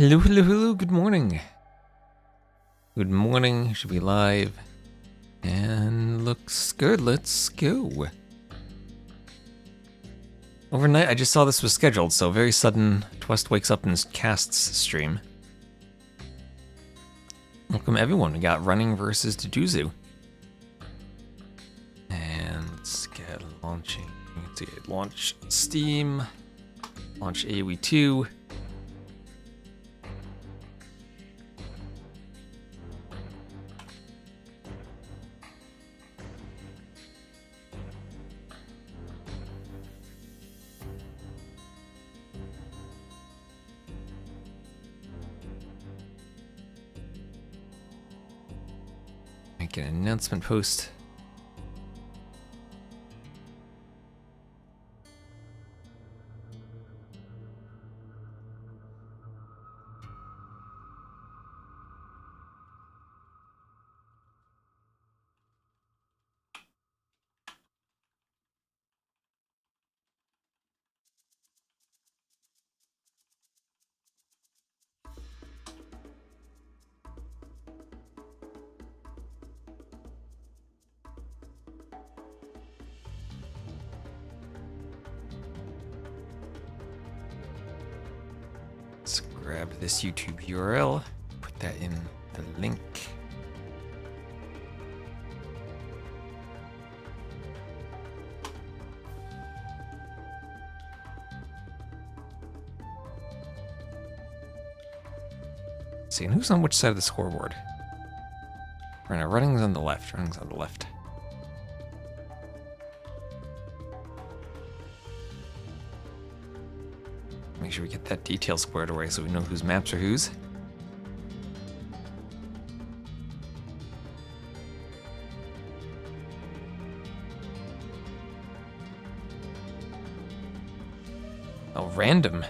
Hello, hello, hello, good morning. Good morning, should be live. And looks good, let's go. Overnight, I just saw this was scheduled, so very sudden, Twist wakes up and casts stream. Welcome everyone, we got running versus DuDuZhu. And let's get launching, let's get launch Steam, launch AoE 2. Make an announcement post. Let's grab this YouTube URL, put that in the link. See, and who's on which side of the scoreboard? Right now, running's on the left, running's on the left. Make sure we get that detail squared away so we know whose maps are whose. Oh, random.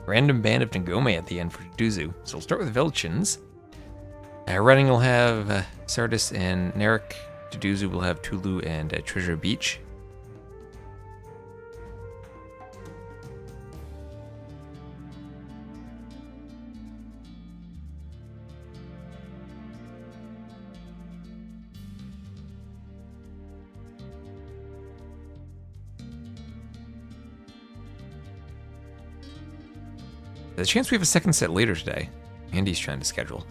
Random band of Ngome at the end for DuDuZhu. So we'll start with Velchins. Running will have Sardis and Narek. DuDuZhu will have Tulu and Treasure Beach. There's a chance we have a second set later today. Andy's trying to schedule.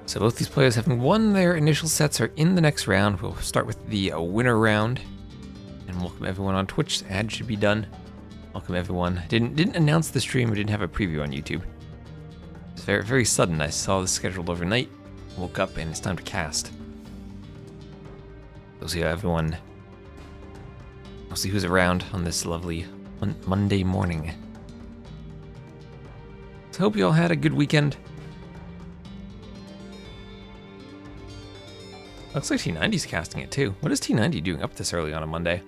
So both these players, having won their initial sets, are in the next round. We'll start with the winner round. And welcome everyone on Twitch. The ad should be done. Welcome everyone. Didn't announce the stream. We didn't have a preview on YouTube. It's very, very sudden. I saw this scheduled overnight. Woke up and it's time to cast. We'll see how everyone. We'll see who's around on this lovely Monday morning. So hope you all had a good weekend. Looks like T90's casting it too. What is T90 doing up this early on a Monday?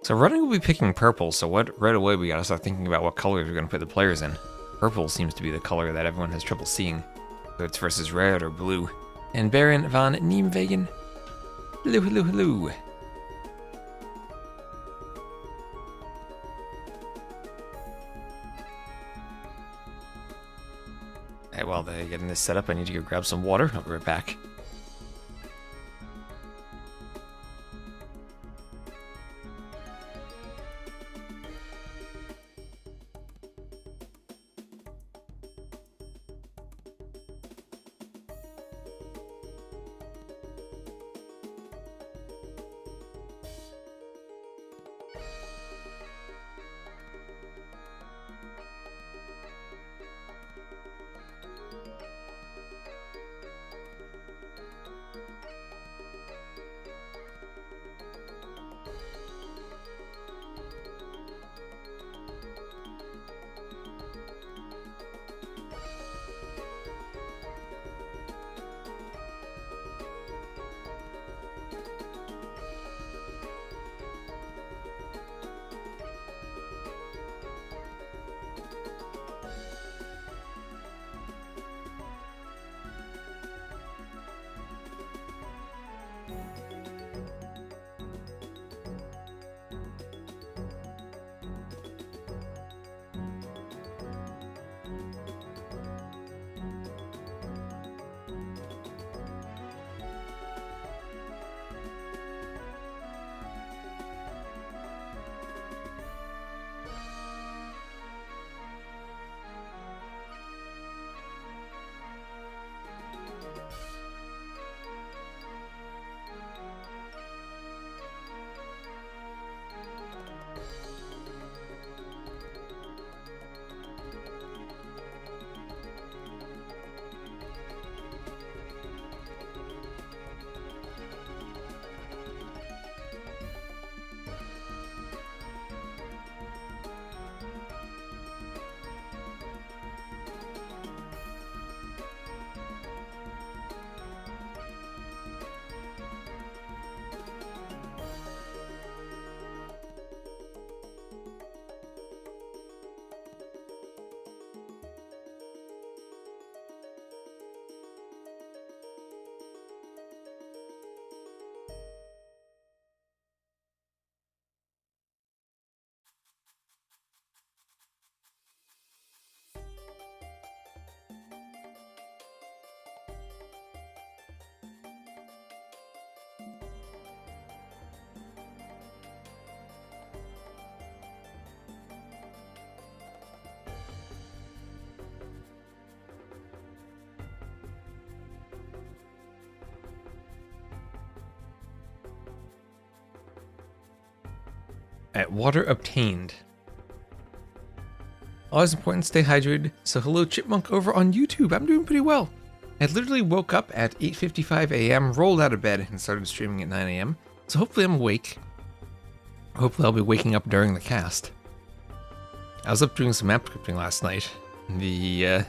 So running will be picking purple, so right away we gotta start thinking about what colors we're gonna put the players in. Purple seems to be the color that everyone has trouble seeing, whether it's versus red or blue. And Baron van Niemwegen. Hello, hello, hello. Alright, while they're getting this set up, I need to go grab some water. I'll be right back. Alright, water obtained. Always important to stay hydrated. So hello Chipmunk over on YouTube. I'm doing pretty well. I literally woke up at 8:55 a.m., rolled out of bed, and started streaming at 9 a.m. So hopefully I'm awake. Hopefully I'll be waking up during the cast. I was up doing some map scripting last night. The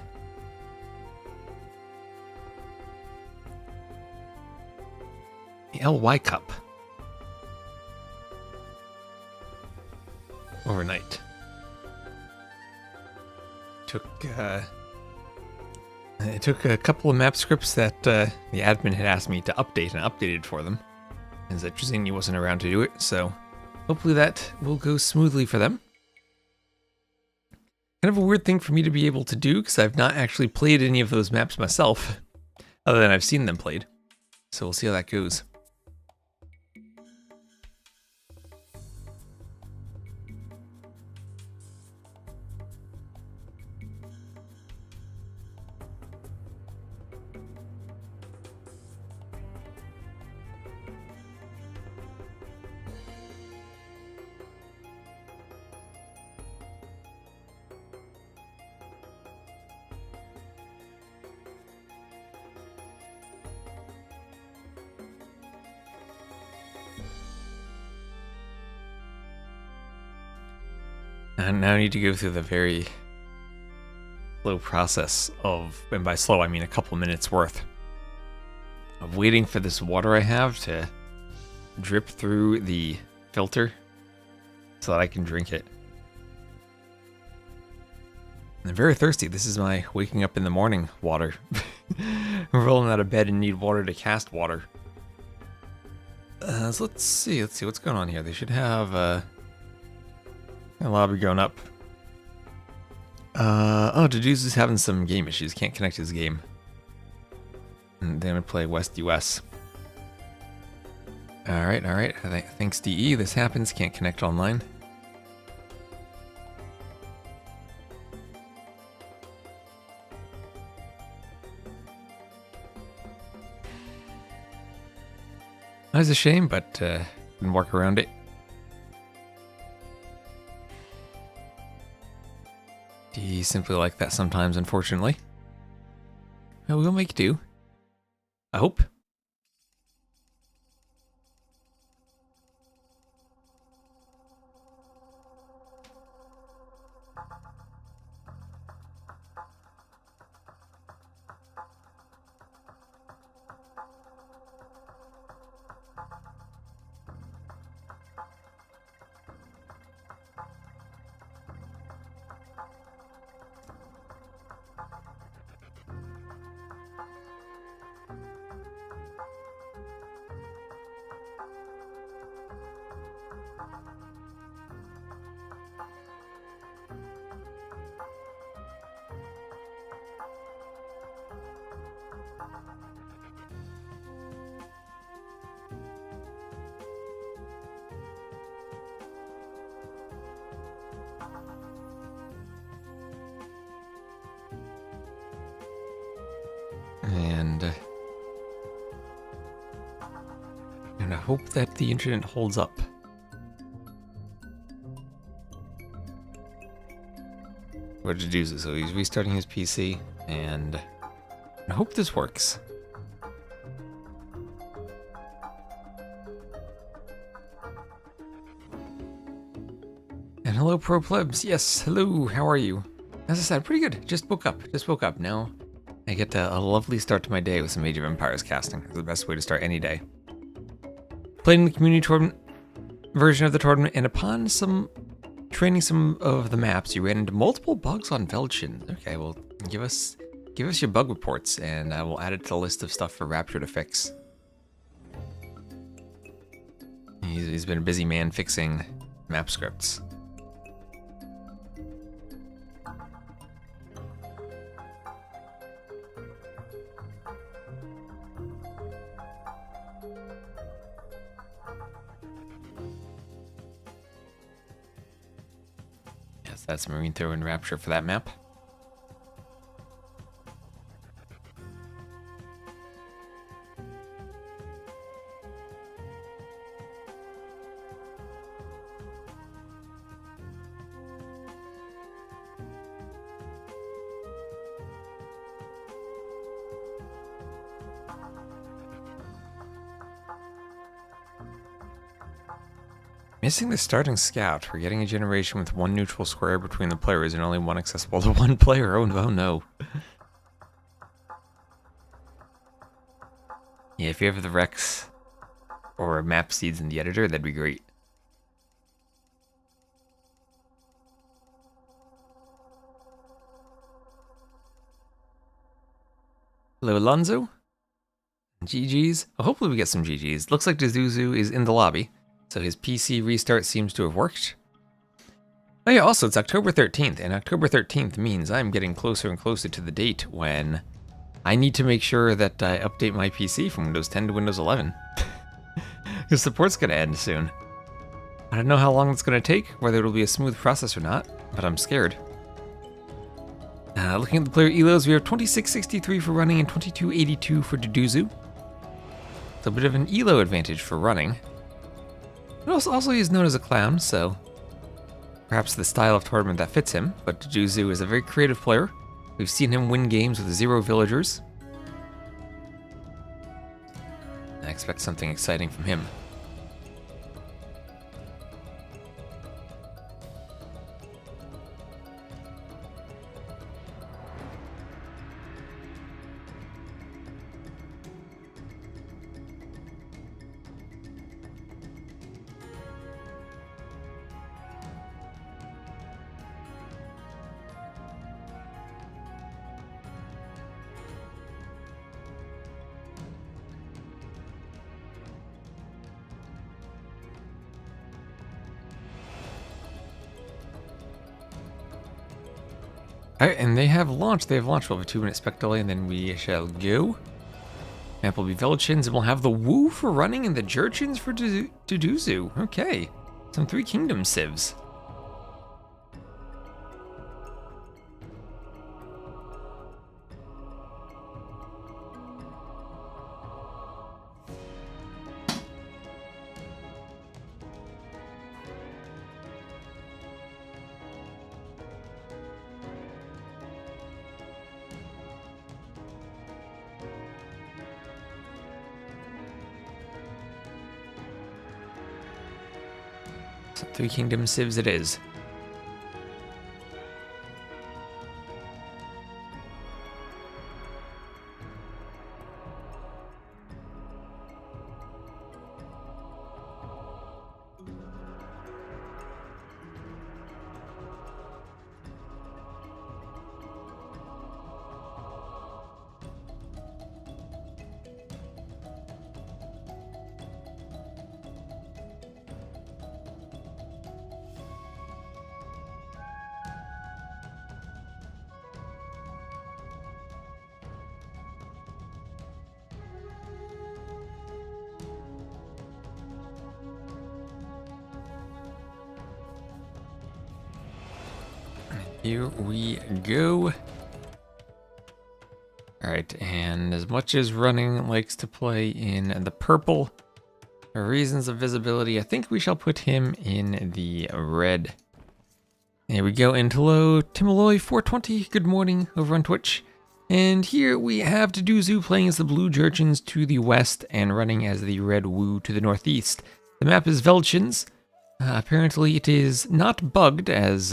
LY Cup. Overnight. It took a couple of map scripts that the admin had asked me to update, and I updated for them. And that Trizini wasn't around to do it, so hopefully that will go smoothly for them. Kind of a weird thing for me to be able to do, because I've not actually played any of those maps myself, other than I've seen them played. So we'll see how that goes. And now I need to go through the very slow process of, and by slow I mean a couple minutes worth, of waiting for this water I have to drip through the filter so that I can drink it. I'm very thirsty. This is my waking up in the morning water. I'm rolling out of bed and need water to cast water. So let's see what's going on here. They should have a lobby going up. Oh, DuDuZhu's having some game issues. Can't connect his game. And then we play West US. Alright. Thanks DE, this happens. Can't connect online. That was a shame, but didn't work around it. He's simply like that sometimes, unfortunately. Well, we'll make do. I hope. And I hope that the internet holds up. What did DuDuZhu? So he's restarting his PC, and I hope this works. And hello, Pro Plebs. Yes, hello. How are you? As I said, pretty good. Just woke up. Now I get a lovely start to my day with some Age of Empires casting. It's the best way to start any day. Played in the community tournament version of the tournament, and upon training some of the maps, you ran into multiple bugs on Velchin. Okay, well, give us your bug reports, and I will add it to the list of stuff for Rapture to fix. He's been a busy man fixing map scripts. That's Marine Throw and Rapture for that map. Missing the starting scout. We're getting a generation with one neutral square between the players and only one accessible to one player. Oh no. Yeah, if you have the Rex or map seeds in the editor, that'd be great. Hello, Alonzo. GG's. Oh, hopefully we get some GG's. Looks like DuDuZhu is in the lobby, so his PC restart seems to have worked. Oh yeah, also it's October 13th, and October 13th means I'm getting closer and closer to the date when I need to make sure that I update my PC from Windows 10 to Windows 11. Because support's gonna end soon. I don't know how long it's gonna take, whether it'll be a smooth process or not, but I'm scared. Looking at the player elos, we have 2663 for running and 2282 for DuDuZhu. So a bit of an elo advantage for running. But also he's known as a clown, so perhaps the style of tournament that fits him, but DuDuZhu is a very creative player. We've seen him win games with 0 villagers. I expect something exciting from him. Alright, and they have launched. We'll have a 2-minute spec delay, and then we shall go. Map will be Velchins, and we'll have the Woo for running and the Jurchins for DuDuZhu. Okay. Some 3 Kingdom civs. So 3 Kingdom civs it is. Here we go. Alright, and as much as running likes to play in the purple, for reasons of visibility, I think we shall put him in the red. There we go, and hello, Timaloy420, good morning over on Twitch. And here we have DuDuZhu playing as the blue Jurchins to the west and running as the red Woo to the northeast. The map is Velchins. Apparently it is not bugged as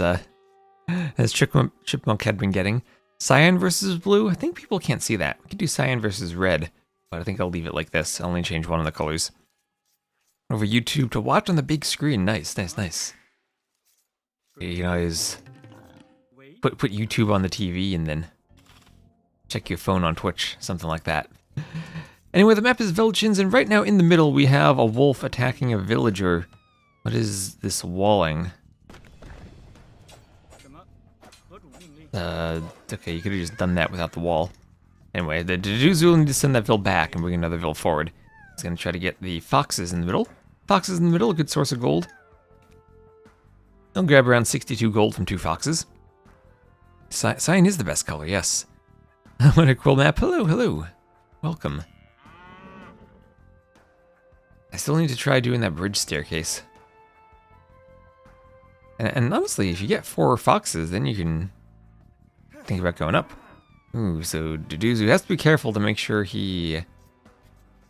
Chipmunk had been getting. Cyan versus blue, I think people can't see that. We could do cyan versus red, but I think I'll leave it like this. I'll only change one of the colors. Over YouTube to watch on the big screen. Nice. You know, is put YouTube on the TV and then check your phone on Twitch, something like that. Anyway, the map is Velchins, and right now in the middle we have a wolf attacking a villager. What is this walling? Okay, you could have just done that without the wall. Anyway, the DuDuZhu will need to send that vill back and bring another vill forward. He's gonna try to get the foxes in the middle. Foxes in the middle, a good source of gold. I'll grab around 62 gold from 2 foxes. Cyan is the best color, yes. What a cool map. Hello. Welcome. I still need to try doing that bridge staircase. And honestly, if you get 4 foxes, then you can think about going up. Ooh, so DuDuZhu has to be careful to make sure he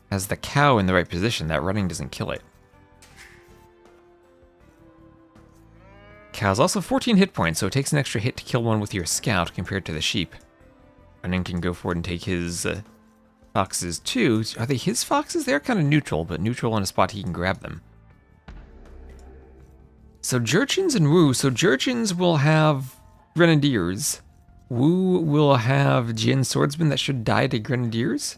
has the cow in the right position. That running doesn't kill it. Cow's also 14 hit points, so it takes an extra hit to kill one with your scout compared to the sheep. Running can go forward and take his foxes too. Are they his foxes? They're kind of neutral, but neutral on a spot he can grab them. So Jurchins and Wu. So Jurchins will have Grenadiers. Wu will have Jin Swordsman that should die to Grenadiers.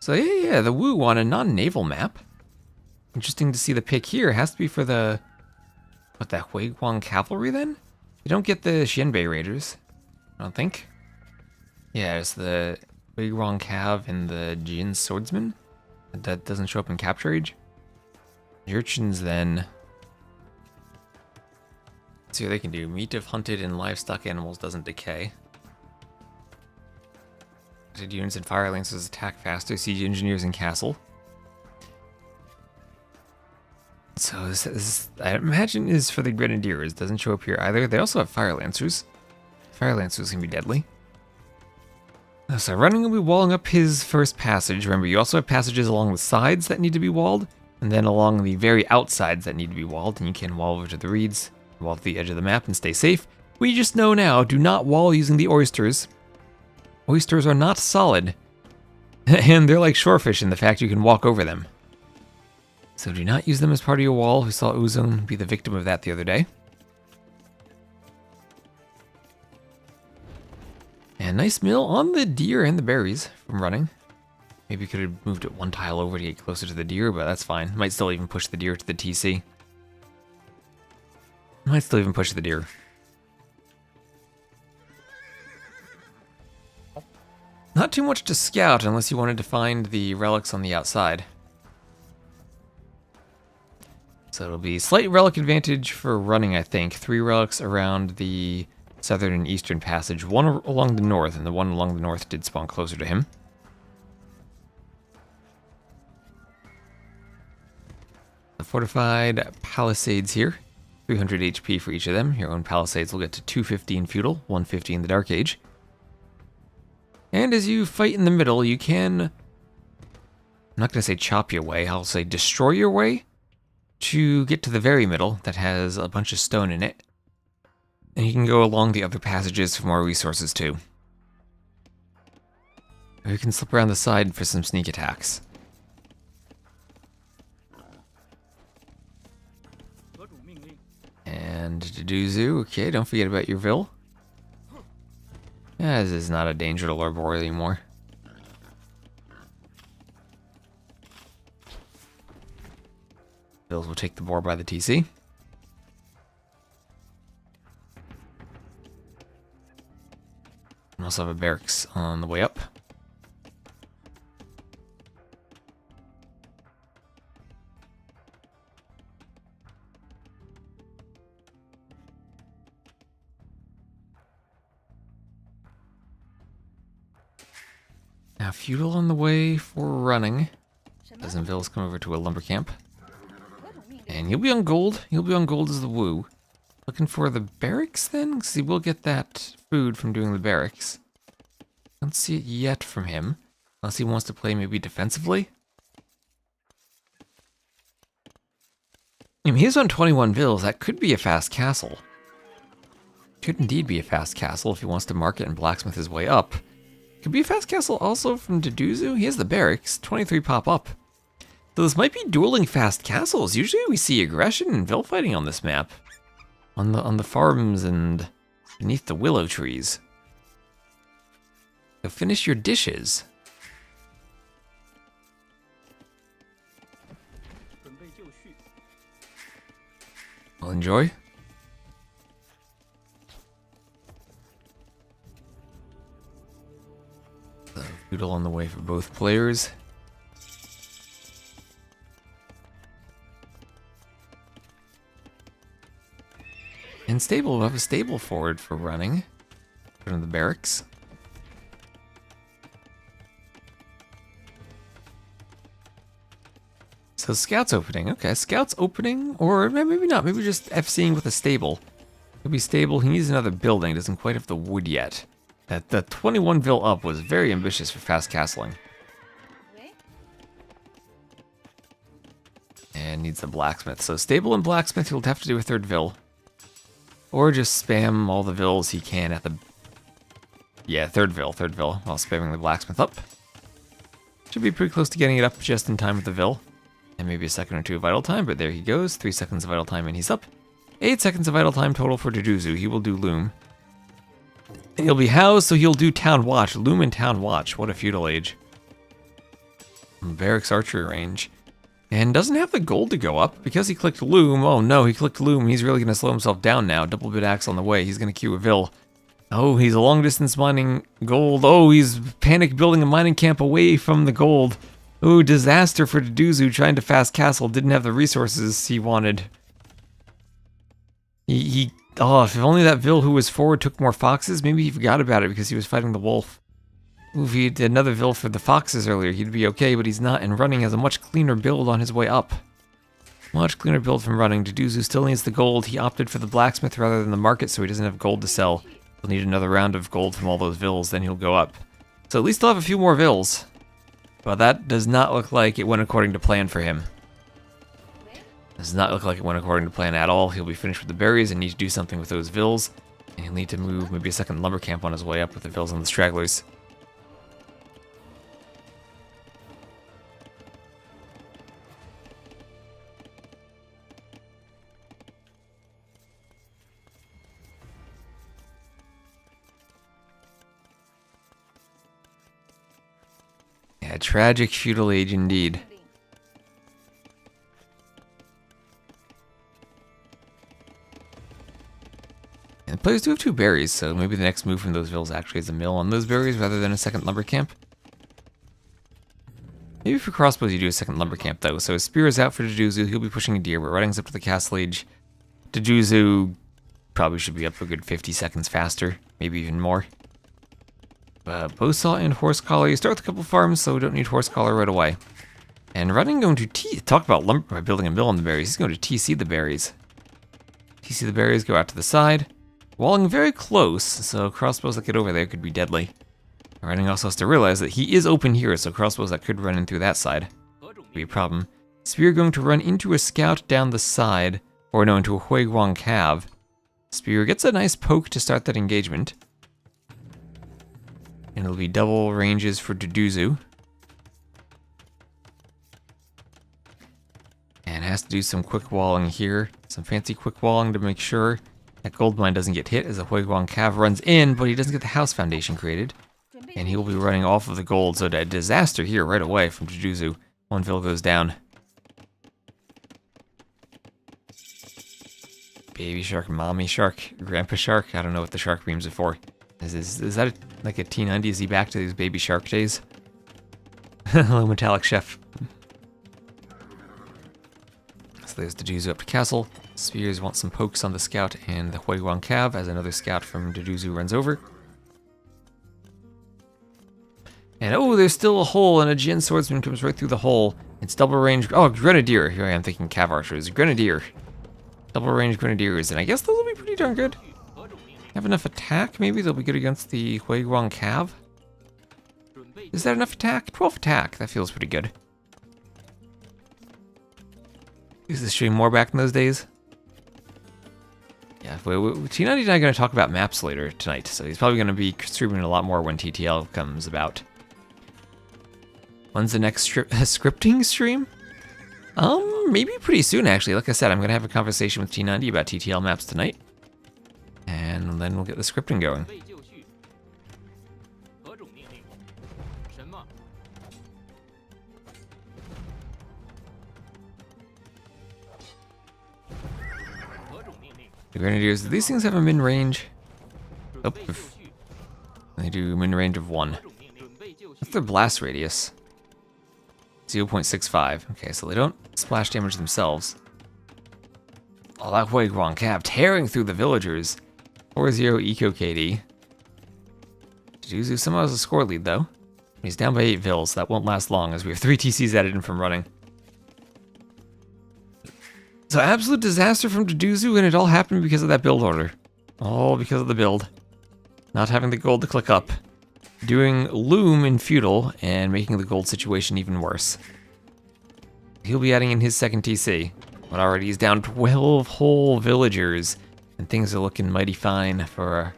So yeah, the Wu on a non-naval map. Interesting to see the pick here. It has to be for the... What, the Huiguang Cavalry then? You don't get the Xianbei Raiders, I don't think. Yeah, it's the Huiguang Cav and the Jin Swordsman. That doesn't show up in Capture Age. Urchins then. Let's see what they can do. Meat of hunted and livestock animals doesn't decay. Hunted units and fire lancers attack faster. Siege engineers and castle. So this I imagine is for the Grenadiers. Doesn't show up here either. They also have fire lancers. Fire lancers can be deadly. So running will be walling up his first passage. Remember, you also have passages along the sides that need to be walled, and then along the very outsides that need to be walled. And you can wall over to the reeds, wall to the edge of the map, and stay safe. We just know now, do not wall using the oysters. Oysters are not solid, and they're like shorefish in the fact you can walk over them. So do not use them as part of your wall. We saw Uzon be the victim of that the other day. And nice mill on the deer and the berries from running. Maybe could have moved it one tile over to get closer to the deer, but that's fine. Might still even push the deer to the TC. Might still even push the deer. Not too much to scout unless you wanted to find the relics on the outside. So it'll be slight relic advantage for running, I think. 3 relics around the southern and eastern passage. 1 along the north, and the one along the north did spawn closer to him. The fortified palisades here. 300 HP for each of them. Your own palisades will get to 250 in feudal, 150 in the Dark Age. And as you fight in the middle, you can... I'm not going to say chop your way, I'll say destroy your way to get to the very middle that has a bunch of stone in it. And you can go along the other passages for more resources too. Or you can slip around the side for some sneak attacks. And DuDuZhu, okay, don't forget about your Vil. Yeah, this is not a danger to Lord Boar anymore. Vils will take the boar by the TC. And also have a barracks on the way up. Now feudal on the way for running. As Vils come over to a lumber camp. And you'll be on gold. You'll be on gold as the Wu. Looking for the barracks then? Because he will get that food from doing the barracks. Don't see it yet from him. Unless he wants to play maybe defensively. I mean, he's on 21 Vils. That could be a fast castle. Could indeed be a fast castle if he wants to market and blacksmith his way up. Could be a fast castle also from DuDuZhu. He has the barracks. 23 pop up. So this might be dueling fast castles. Usually we see aggression and Vil fighting on this map. On the farms and beneath the willow trees. So finish your dishes. Well, enjoy. So, feudal on the way for both players. And stable, we'll have a stable forward for running. Put in the barracks. So scouts opening, okay, scouts opening, or maybe not, maybe just FCing with a stable. It'll be stable, he needs another building, doesn't quite have the wood yet. That 21 Vil up was very ambitious for fast castling. And and needs the blacksmith. So stable and blacksmith, he'll have to do a third vill. Or just spam all the vills he can at the... Yeah, third vill, while spamming the blacksmith up. Should be pretty close to getting it up just in time with the vill. And maybe a second or two of idle time, but there he goes. 3 seconds of idle time and he's up. 8 seconds of idle time total for DuDuZhu. He will do Loom. And he'll be housed, so he'll do Town Watch. Loom and Town Watch. What a feudal age. Barracks archery range. And doesn't have the gold to go up because he clicked Loom. Oh no, he clicked Loom. He's really going to slow himself down now. Double bit axe on the way. He's going to queue a vill. Oh, he's a long distance mining gold. Oh, he's panic building a mining camp away from the gold. Oh, disaster for DuDuZhu trying to fast castle. Didn't have the resources he wanted. Oh, if only that vill who was forward took more foxes, maybe he forgot about it because he was fighting the wolf. Ooh, if he did another vill for the foxes earlier, he'd be okay, but he's not, and running has a much cleaner build on his way up. Much cleaner build from running. DuDuZhu still needs the gold. He opted for the blacksmith rather than the market, so he doesn't have gold to sell. He'll need another round of gold from all those vills, then he'll go up. So at least he'll have a few more vills. But that does not look like it went according to plan for him. Does not look like it went according to plan at all. He'll be finished with the berries and need to do something with those vills. And he'll need to move maybe a second lumber camp on his way up with the vills and the stragglers. Yeah, tragic feudal age indeed. And the players do have 2 berries, so maybe the next move from those vills actually is a mill on those berries rather than a second lumber camp. Maybe for crossbows you do a second lumber camp though. So his spear is out for DuDuZhu. He'll be pushing a deer, but running's up to the castle age. DuDuZhu probably should be up a good 50 seconds faster, maybe even more. Bowsaw and horse collar. You start with a couple farms, so we don't need horse collar right away. And running going to talk about building a mill on the berries. He's going to TC the berries. TC the berries, go out to the side. Walling very close, so crossbows that get over there could be deadly. Running also has to realize that he is open here, so crossbows that could run in through that side would be a problem. Spear going to run into a scout down the side, or no, into a Huiguang cav. Spear gets a nice poke to start that engagement. And it'll be double ranges for DuDuZhu. And has to do some quick walling here. Some fancy quick walling to make sure that gold mine doesn't get hit as a Huiguang cav runs in, but he doesn't get the house foundation created. And he will be running off of the gold, so a disaster here right away from DuDuZhu. 1 vill goes down. Baby shark, mommy shark, grandpa shark. I don't know what the shark beams are for. Is that like a T90? Is he back to these baby shark days? Hello, metallic chef. So there's DuDuZhu up to castle. Spears want some pokes on the scout and the Huiguang cav as another scout from DuDuZhu runs over. And oh, there's still a hole, and a Jin swordsman comes right through the hole. It's double range. Oh, grenadier. Here I am thinking cav archers. Grenadier. Double range grenadiers, and I guess those will be pretty darn good. Have enough attack, maybe they'll be good against the Huiguang cav. Is that enough attack? 12 attack. That feels pretty good. Used to stream more back in those days. Yeah, T90 and I are going to talk about maps later tonight, so he's probably going to be streaming a lot more when TTL comes about. When's the next scripting stream? Maybe pretty soon, actually. Like I said, I'm going to have a conversation with T90 about TTL maps tonight. And then we'll get the scripting going. The Grenadiers, do these things have a min range? Oh, they do min range of 1. What's their blast radius? 0.65. Okay, so they don't splash damage themselves. Oh, that Huiguang cav tearing through the villagers. 4-0 eco KD. DuDuZhu somehow has a score lead though. He's down by 8 vills. That won't last long as we have 3 TCs added in from running. So absolute disaster from DuDuZhu, and it all happened because of that build order. All because of the build. Not having the gold to click up. Doing loom in feudal and making the gold situation even worse. He'll be adding in his second TC. But already he's down 12 whole villagers. And things are looking mighty fine for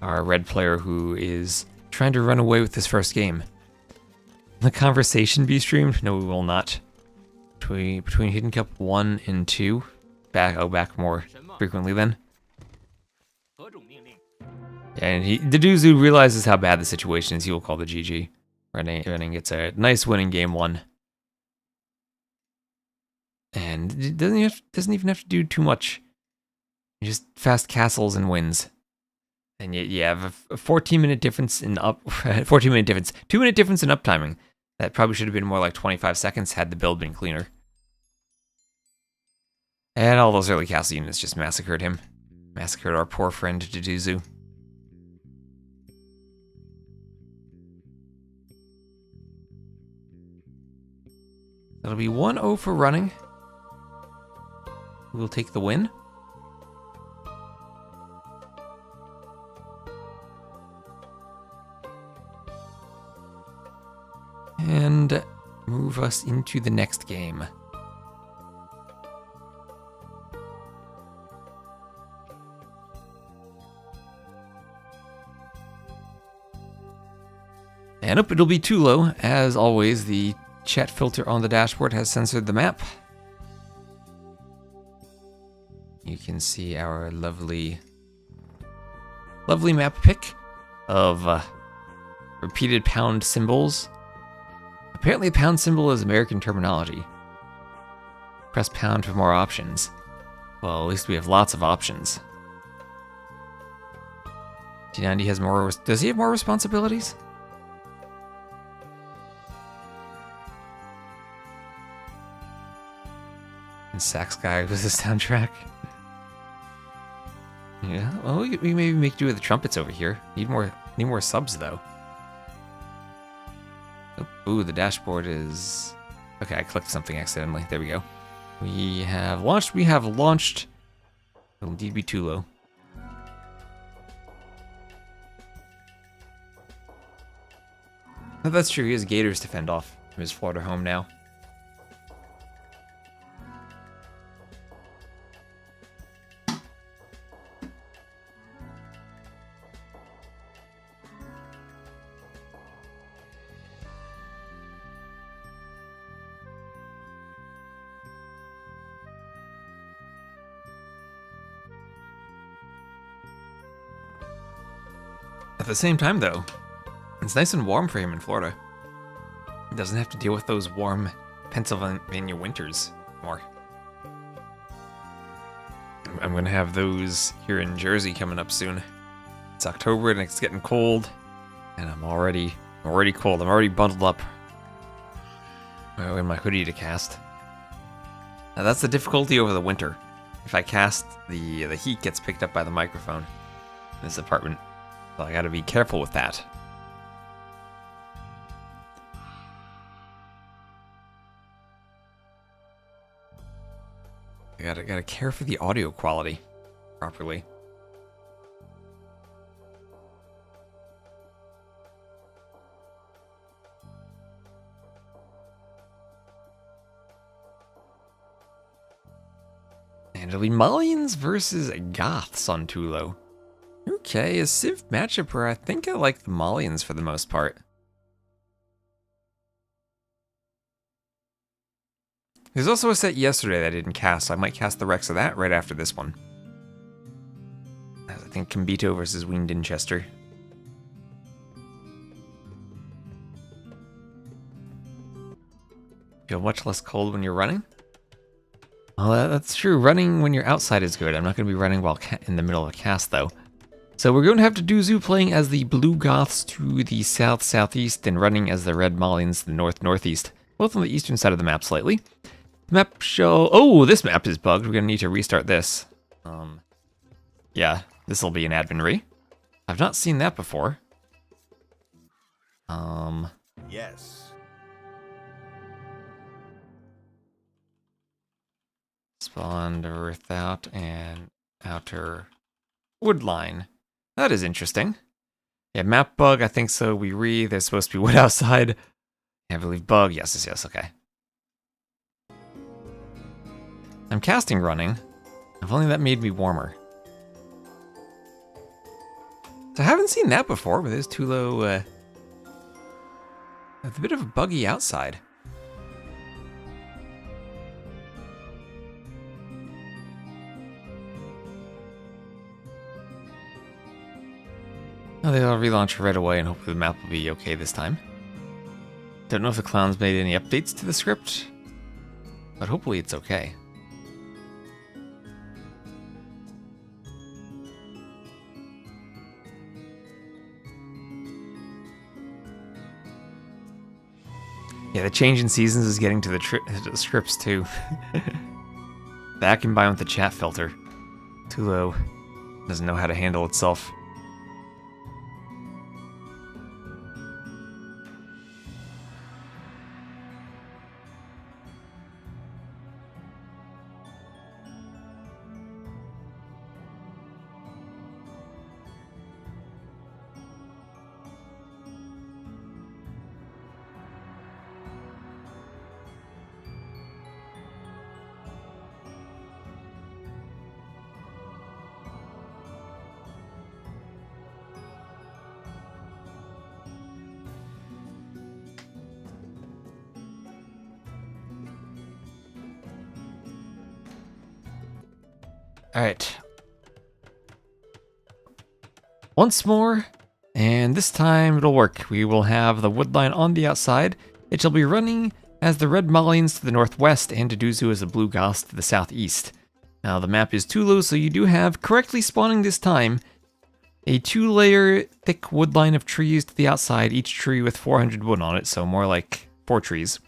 our red player who is trying to run away with this first game. Will the conversation be streamed? No, we will not. Between Hidden Cup 1 and 2. Back more frequently then. And DuDuZhu realizes how bad the situation is. He will call the GG. Running gets a nice win in game 1. And it doesn't even have to do too much. Just fast castles and wins. And you have a 14-minute difference in 14-minute difference. 2-minute difference in uptiming. That probably should have been more like 25 seconds had the build been cleaner. And all those early castle units just massacred him. Massacred our poor friend DuDuZhu. That'll be 1-0 for running. Who will take the win? And move us into the next game. And it'll be too low. As always, the chat filter on the dashboard has censored the map. You can see our lovely map pick of repeated pound symbols. Apparently, a pound symbol is American terminology. Press pound for more options. Well, at least we have lots of options. D90 has more. Does he have more responsibilities? And Sax Guy was the soundtrack. Yeah, well, we maybe make do with the trumpets over here. Need more subs though. Ooh, the dashboard is... Okay, I clicked something accidentally. There we go. We have launched. It'll indeed be too low. No, that's true. He has gators to fend off from his Florida home now. At the same time, though, it's nice and warm for him in Florida. He doesn't have to deal with those warm Pennsylvania winters more. I'm going to have those here in Jersey coming up soon. It's October and it's getting cold, and I'm already cold. I'm already bundled up in my hoodie to cast. Now that's the difficulty over the winter. If I cast, the heat gets picked up by the microphone in this apartment. So I gotta be careful with that. I gotta care for the audio quality properly. And it'll be Mullions versus Goths on Tulo. Okay, a Civ matchup where I think I like the Mullions for the most part. There's also a set yesterday that I didn't cast, so I might cast the Rex of that right after this one. I think Combito versus Wean Dinchester. Feel much less cold when you're running? Well, that's true. Running when you're outside is good. I'm not going to be running while in the middle of a cast, though. So we're going to have DuDuZhu playing as the Blue Goths to the south-southeast and running as the Red Mullions to the north-northeast. Both on the eastern side of the map slightly. Map show... Oh, this map is bugged. We're going to need to restart this. Yeah, this will be an admin re. I've not seen that before. Yes. Spawned without an outer wood line. That is interesting. Yeah, map bug, I think so. There's supposed to be wood outside. I believe bug. Yes, okay. I'm casting running. If only that made me warmer. So I haven't seen that before, but there's Tulo. It's a bit of a buggy outside. Oh, they'll relaunch right away, and hopefully the map will be okay this time. Don't know if the clowns made any updates to the script, but hopefully it's okay. Yeah, the change in seasons is getting to the scripts too. That combined with the chat filter. Tulo doesn't know how to handle itself. Alright. Once more, and this time it'll work. We will have the wood line on the outside. It shall be running as the red Mollians to the northwest and DuDuZhu as the blue Goss to the southeast. Now the map is too low, so you do have, correctly spawning this time, a 2-layer thick wood line of trees to the outside, each tree with 400 wood on it, so more like 4 trees.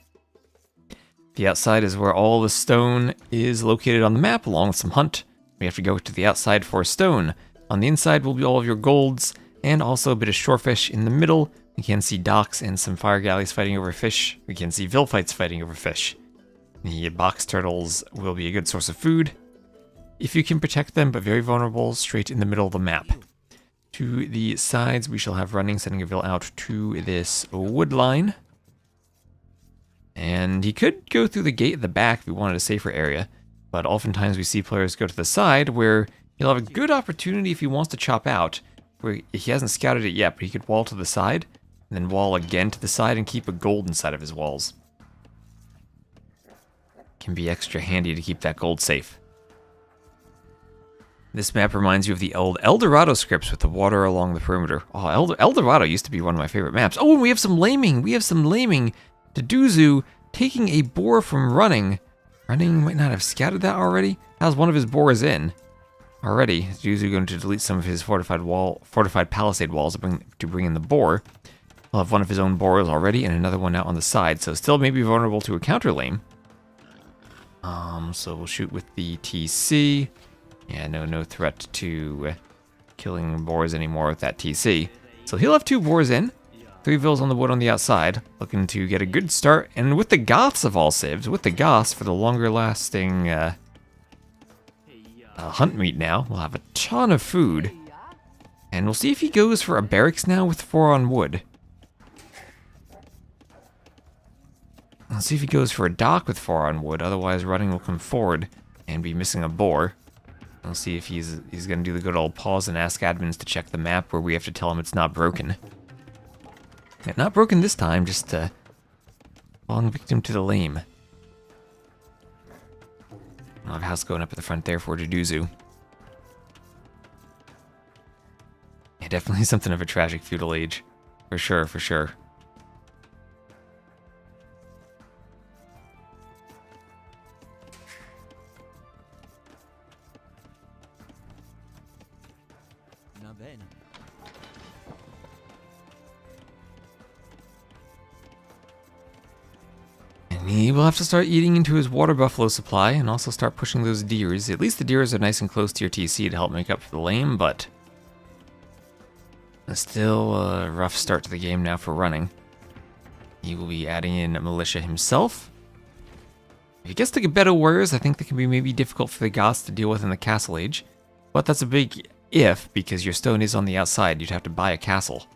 The outside is where all the stone is located on the map, along with some hunt. We have to go to the outside for stone. On the inside will be all of your golds, and also a bit of shorefish in the middle. We can see docks and some fire galleys fighting over fish. We can see Vilfights fighting over fish. The box turtles will be a good source of food, if you can protect them, but very vulnerable straight in the middle of the map. To the sides, we shall have running, sending a Vil out to this wood line. And he could go through the gate at the back if he wanted a safer area. But oftentimes we see players go to the side where he'll have a good opportunity if he wants to chop out, where he hasn't scouted it yet, but he could wall to the side, and then wall again to the side and keep a gold inside of his walls. Can be extra handy to keep that gold safe. This map reminds you of the old El Dorado scripts with the water along the perimeter. Oh, El Dorado used to be one of my favorite maps. Oh, and we have some laming. We have some laming. DuDuZhu taking a boar from running. Running might not have scouted that already. How's one of his boars in already? DuDuZhu going to delete some of his fortified palisade walls to bring in the boar. He'll have one of his own boars already and another one out on the side, so still maybe vulnerable to a counter lame. So we'll shoot with the TC. Yeah, no threat to killing boars anymore with that TC. So he'll have 2 boars in. 3 Vils on the wood on the outside, looking to get a good start. And with the Goths of all civs, with the Goths for the longer lasting hunt meat now, we'll have a ton of food. And we'll see if he goes for a barracks now with 4 on wood. Let's see if he goes for a dock with 4 on wood, otherwise running will come forward and be missing a boar. We'll see if he's going to do the good old pause and ask admins to check the map where we have to tell him it's not broken. Yeah, not broken this time, just falling victim to the lame. I'll have a house going up at the front there for DuDuZhu. Yeah, definitely something of a tragic feudal age. For sure, for sure. He will have to start eating into his water buffalo supply and also start pushing those deers. At least the deers are nice and close to your TC to help make up for the lame, but still a rough start to the game now for running. He will be adding in militia himself. If he gets the Combito warriors, I think that can be maybe difficult for the Goths to deal with in the Castle Age. But that's a big if, because your stone is on the outside. You'd have to buy a castle.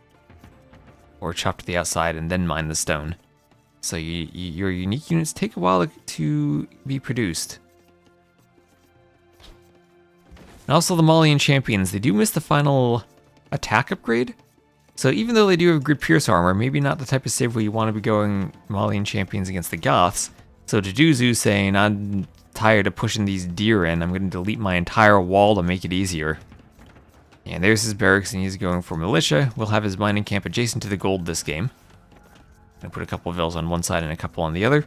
Or chop to the outside and then mine the stone. So your unique units take a while to be produced. And also the Malian champions, they do miss the final attack upgrade. So even though they do have good pierce armor, maybe not the type of save where you want to be going Malian champions against the Goths. So DuDuZhu saying, I'm tired of pushing these deer in, I'm going to delete my entire wall to make it easier. And there's his barracks, and he's going for militia. We'll have his mining camp adjacent to the gold this game. Gonna put a couple of vills on one side and a couple on the other.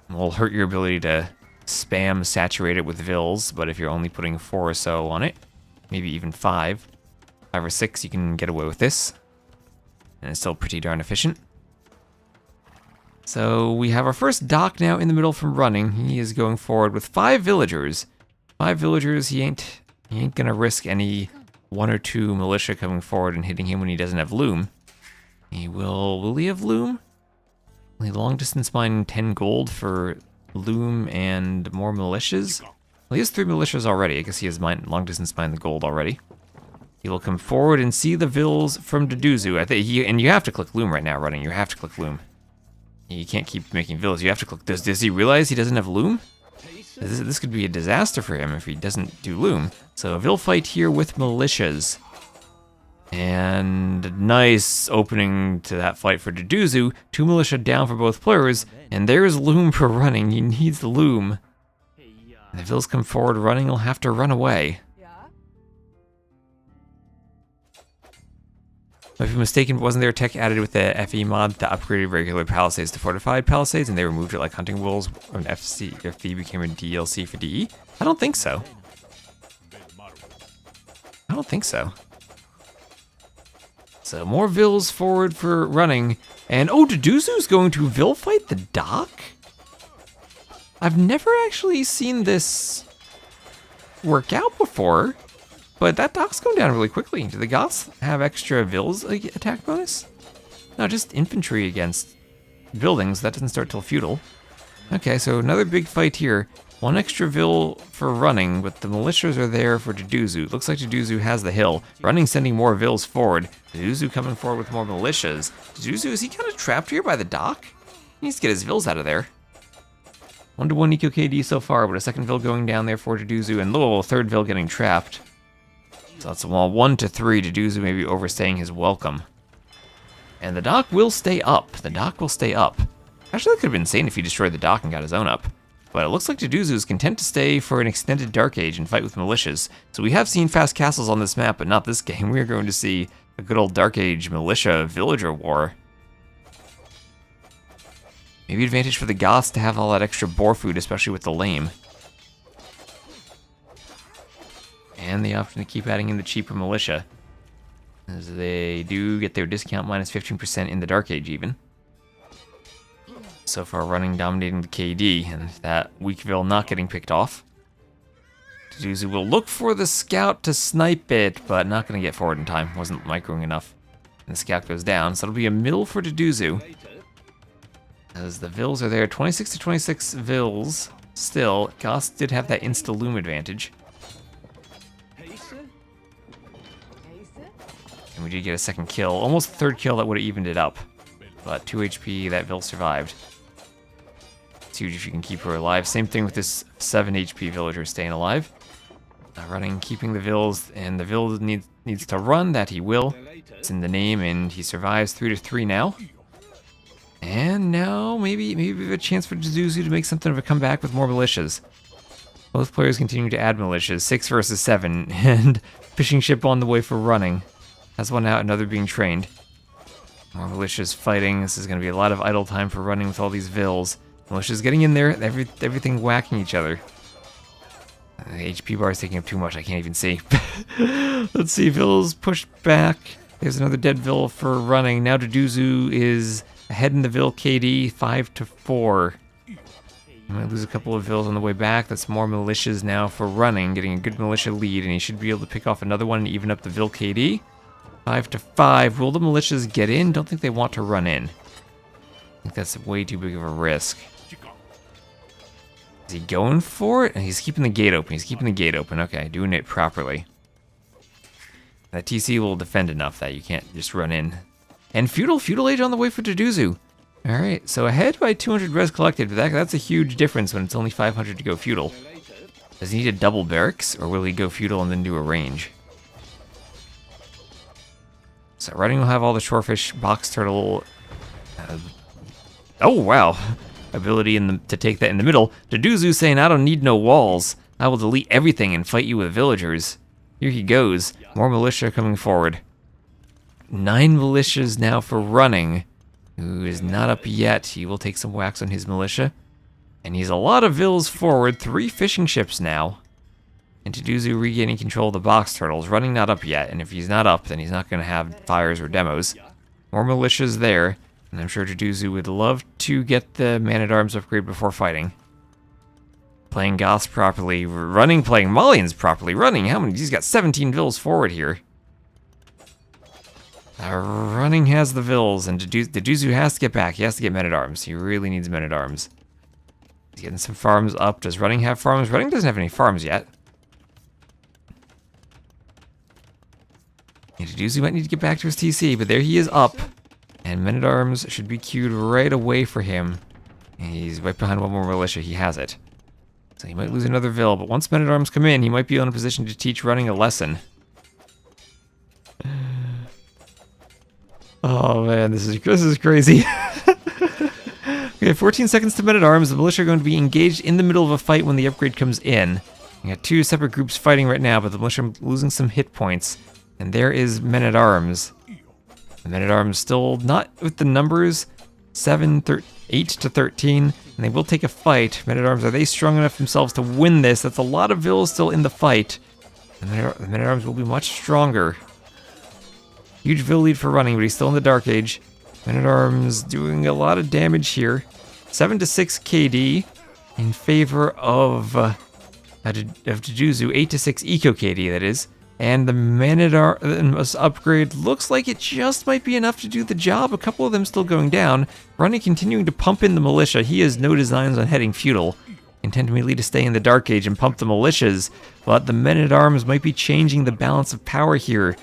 And we'll hurt your ability to spam saturate it with vills, but if you're only putting 4 or so on it, maybe even 5 or 6, you can get away with this. And it's still pretty darn efficient. So we have our first dock now in the middle from running. He is going forward with 5 villagers. 5 villagers, he ain't gonna risk any 1 or 2 militia coming forward and hitting him when he doesn't have loom. Will he have loom? Will he long distance mine 10 gold for loom and more militias? Well, he has 3 militias already. I guess he has long distance mine the gold already. He will come forward and see the vills from DuDuZhu. And you have to click loom right now running. You have to click loom. You can't keep making vills. You have to click. Does he realize he doesn't have loom? This could be a disaster for him if he doesn't do loom. So a vill fight here with militias. And nice opening to that fight for DuDuZhu. 2 militia down for both players. And there's loom for running. He needs the loom. And the vills come forward running. He'll have to run away. If I'm mistaken, wasn't there tech added with the FE mod that upgraded regular palisades to fortified palisades, and they removed it like hunting wolves when FE became a DLC for DE? I don't think so. I don't think so. So more vills forward for running, and oh, DuDuZhu's going to vill fight the dock? I've never actually seen this work out before. But that dock's going down really quickly. Do the Goths have extra vills attack bonus? No, just infantry against buildings. That doesn't start till feudal. Okay, so another big fight here. 1 extra vill for running, but the militias are there for DuDuZhu. Looks like DuDuZhu has the hill. Running sending more vills forward. DuDuZhu coming forward with more militias. DuDuZhu, is he kind of trapped here by the dock? He needs to get his vills out of there. 1-to-1 eco KD so far, but a second vill going down there for DuDuZhu, and a third vill getting trapped. So that's 1-to-3. DuDuZhu may be overstaying his welcome. And the dock will stay up. The dock will stay up. Actually, that could have been insane if he destroyed the dock and got his own up. But it looks like DuDuZhu is content to stay for an extended Dark Age and fight with militias. So we have seen fast castles on this map, but not this game. We are going to see a good old Dark Age militia villager war. Maybe advantage for the Goths to have all that extra boar food, especially with the lame. And the option to keep adding in the cheaper militia, as they do get their discount minus 15% in the Dark Age even. So far running dominating the KD, and that weak vill not getting picked off. DuDuZhu will look for the scout to snipe it, but not going to get forward in time. Wasn't microing enough. And the scout goes down, so it'll be a mill for DuDuZhu. As the vills are there, 26 to 26 vills. Still, Goths did have that insta-loom advantage. And we did get a second kill, almost a third kill that would have evened it up. But 2 HP, that vill survived. It's huge if you can keep her alive. Same thing with this 7 HP villager staying alive. Running, keeping the vills, and the vill needs to run, that he will. It's in the name, and he survives 3-3 now. And now, maybe we have a chance for DuDuZhu to make something of a comeback with more militias. Both players continue to add militias, 6 versus 7, and fishing ship on the way for running. Has one out, another being trained. More militias fighting. This is going to be a lot of idle time for running with all these vills. Militias getting in there, everything whacking each other. The HP bar is taking up too much, I can't even see. Let's see, vills pushed back. There's another dead vill for running. Now DuDuZhu is ahead in the vill KD, 5-4. I'm going to lose a couple of vills on the way back. That's more militias now for running, getting a good militia lead, and he should be able to pick off another one and even up the vill KD. 5-5. Will the militias get in? Don't think they want to run in. I think that's way too big of a risk. Is he going for it? He's keeping the gate open. He's keeping the gate open. Okay, doing it properly. That TC will defend enough that you can't just run in. And feudal age on the way for DuDuZhu. Alright, so ahead by 200 res collected, but that's a huge difference when it's only 500 to go feudal. Does he need a double barracks, or will he go feudal and then do a range? So running will have all the shorefish, box turtle. Oh wow, ability to take that in the middle. DuDuZhu saying, "I don't need no walls. I will delete everything and fight you with villagers." Here he goes. More militia coming forward. 9 militias now for running. Who is not up yet. He will take some whacks on his militia. And he's a lot of vills forward. 3 fishing ships now. And DuDuZhu regaining control of the box turtles. Running not up yet, and if he's not up, then he's not going to have fires or demos. More militias there, and I'm sure DuDuZhu would love to get the man-at-arms upgrade before fighting. Playing Goths properly, running, playing Malians properly, running. How many? He's got 17 vills forward here. Running has the vills, and DuDuZhu has to get back. He has to get men-at-arms. He really needs men-at-arms. He's getting some farms up. Does Running have farms? Running doesn't have any farms yet. DuDuZhu might need to get back to his TC, but there he is up. And men-at-arms should be queued right away for him. And he's right behind one more militia. He has it. So he might lose another vill, but once men-at-arms come in, he might be in a position to teach Running a lesson. Oh man, this is crazy. Okay, 14 seconds to men-at-arms. The militia are going to be engaged in the middle of a fight when the upgrade comes in. We got 2 separate groups fighting right now, but the militia are losing some hit points. And there is men-at-arms. The men-at-arms still not with the numbers. 8 to 13. And they will take a fight. Men-at-arms, are they strong enough themselves to win this? That's a lot of vills still in the fight. And the men-at-arms will be much stronger. Huge vill lead for Running, but he's still in the Dark Age. Men-at-arms doing a lot of damage here. 7 to 6 KD in favor of DuDuZhu. 8 to 6 Eco KD, that is. And the men-at-arms upgrade looks like it just might be enough to do the job. A couple of them still going down. Running continuing to pump in the militia. He has no designs on heading feudal. Intent merely to stay in the Dark Age and pump the militias. But the men-at-arms might be changing the balance of power here,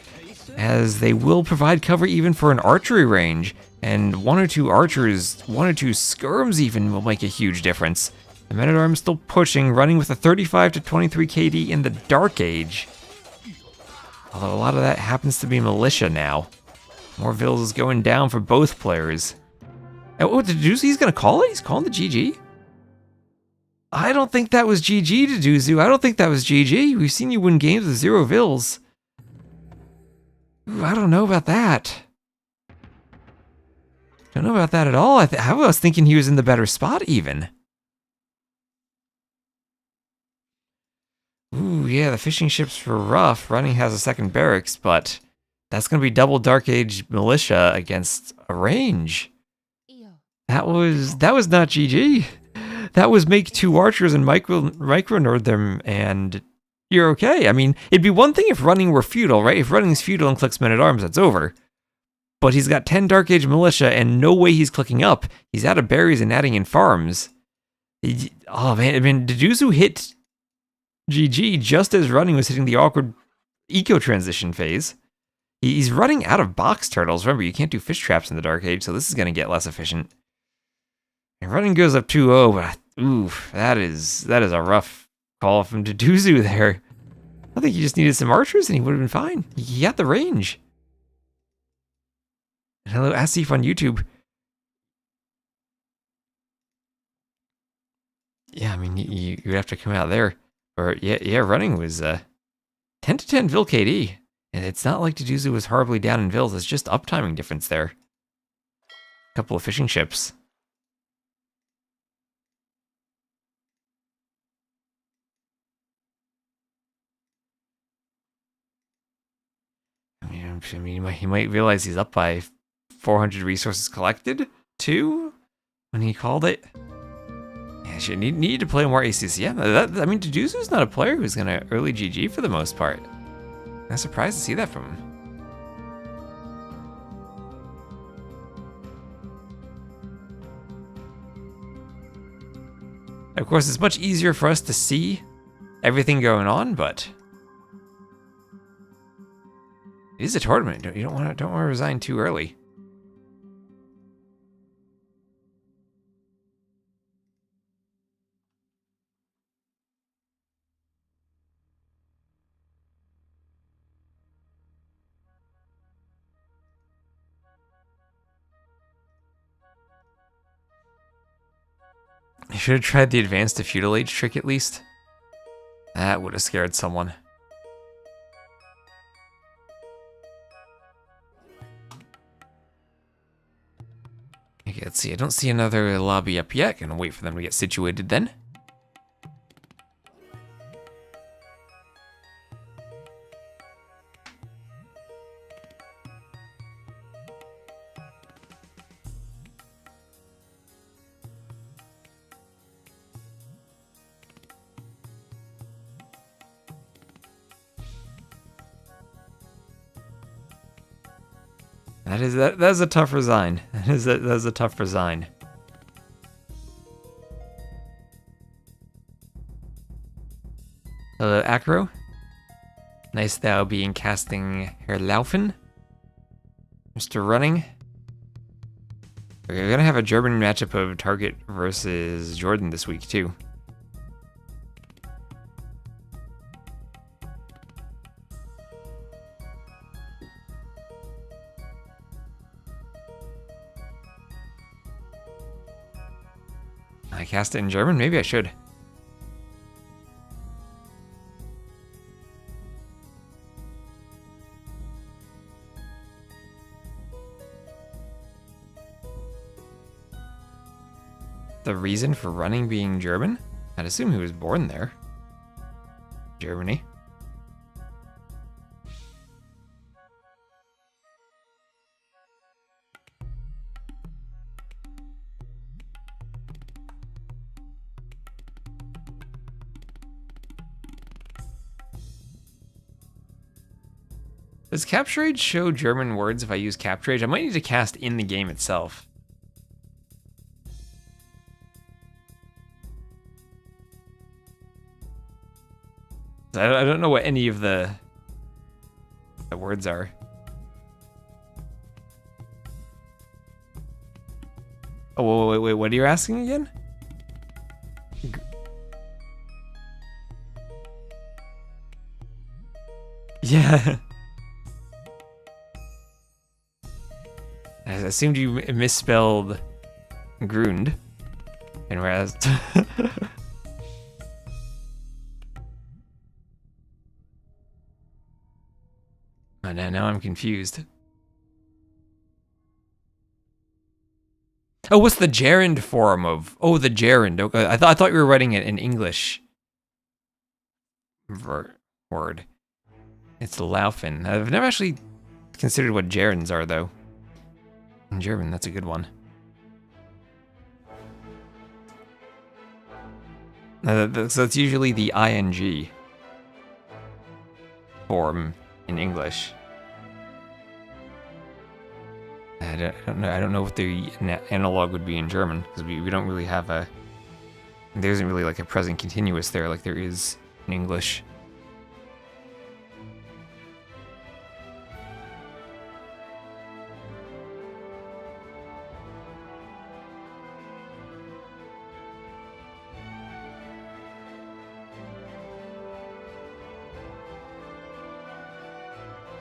as they will provide cover even for an archery range. And 1 or 2 archers, 1 or 2 skirms even will make a huge difference. The men-at-arms still pushing, Running with a 35 to 23 KD in the Dark Age. Although a lot of that happens to be militia now. More vills is going down for both players. And what did DuDuZhu? He's going to call it? He's calling the GG? I don't think that was GG, DuDuZhu. I don't think that was GG. We've seen you win games with 0 vills. Ooh, I don't know about that. Don't know about that at all. I was thinking he was in the better spot even. Ooh, yeah, the fishing ships were rough. Running has a second barracks, but that's going to be double Dark Age militia against a range. That was not GG. That was make 2 archers and micro-nerd them, and you're okay. I mean, it'd be one thing if Running were feudal, right? If Running's feudal and clicks men-at-arms, that's over. But he's got 10 Dark Age militia, and no way he's clicking up. He's out of berries and adding in farms. Oh man, I mean, DuDuZhu hit GG just as Running was hitting the awkward eco transition phase. He's running out of box turtles. Remember, you can't do fish traps in the Dark Age, so this is going to get less efficient. And Running goes up 2-0, but oof, that is a rough call from DuDuZhu there. I think he just needed some archers and he would have been fine. He had the range. And hello, Asif on YouTube. Yeah, I mean, you would have to come out there. Or, yeah, Running was 10 to 10 Vill KD. And it's not like DuDuZhu was horribly down in Vills, it's just uptiming difference there. A couple of fishing ships. I mean, he might realize he's up by 400 resources collected, too, when he called it. Yeah, should need to play more ACCM. I mean, DuDuZhu's not a player who's going to early GG for the most part. I'm surprised to see that from him. Of course, it's much easier for us to see everything going on, but it is a tournament. You don't want to resign too early. You should have tried the advanced to feudal age trick at least. That would have scared someone. Okay, let's see. I don't see another lobby up yet. Gonna wait for them to get situated then. That is a tough resign. That is a tough resign. Hello, Acro. Nice thou being casting Herlaufen. Mr. Running. We're gonna have a German matchup of Target versus Jordan this week too. I cast it in German? Maybe I should. The reason for running being German? I'd assume he was born there. Germany. Does Capture Age show German words if I use Capture Age? I might need to cast in the game itself. I don't know what any of the words are. Oh, wait, what are you asking again? Yeah. I assumed you misspelled Grund. And whereas... Oh, now I'm confused. Oh, what's the gerund form of... Oh, the gerund. Okay, I thought you were writing it in English. Word. It's Laufen. I've never actually considered what gerunds are, though. In German, that's a good one. So it's usually the ing form in English. I don't know what the analog would be in German, because we don't really have a... There isn't really like a present continuous there like there is in English.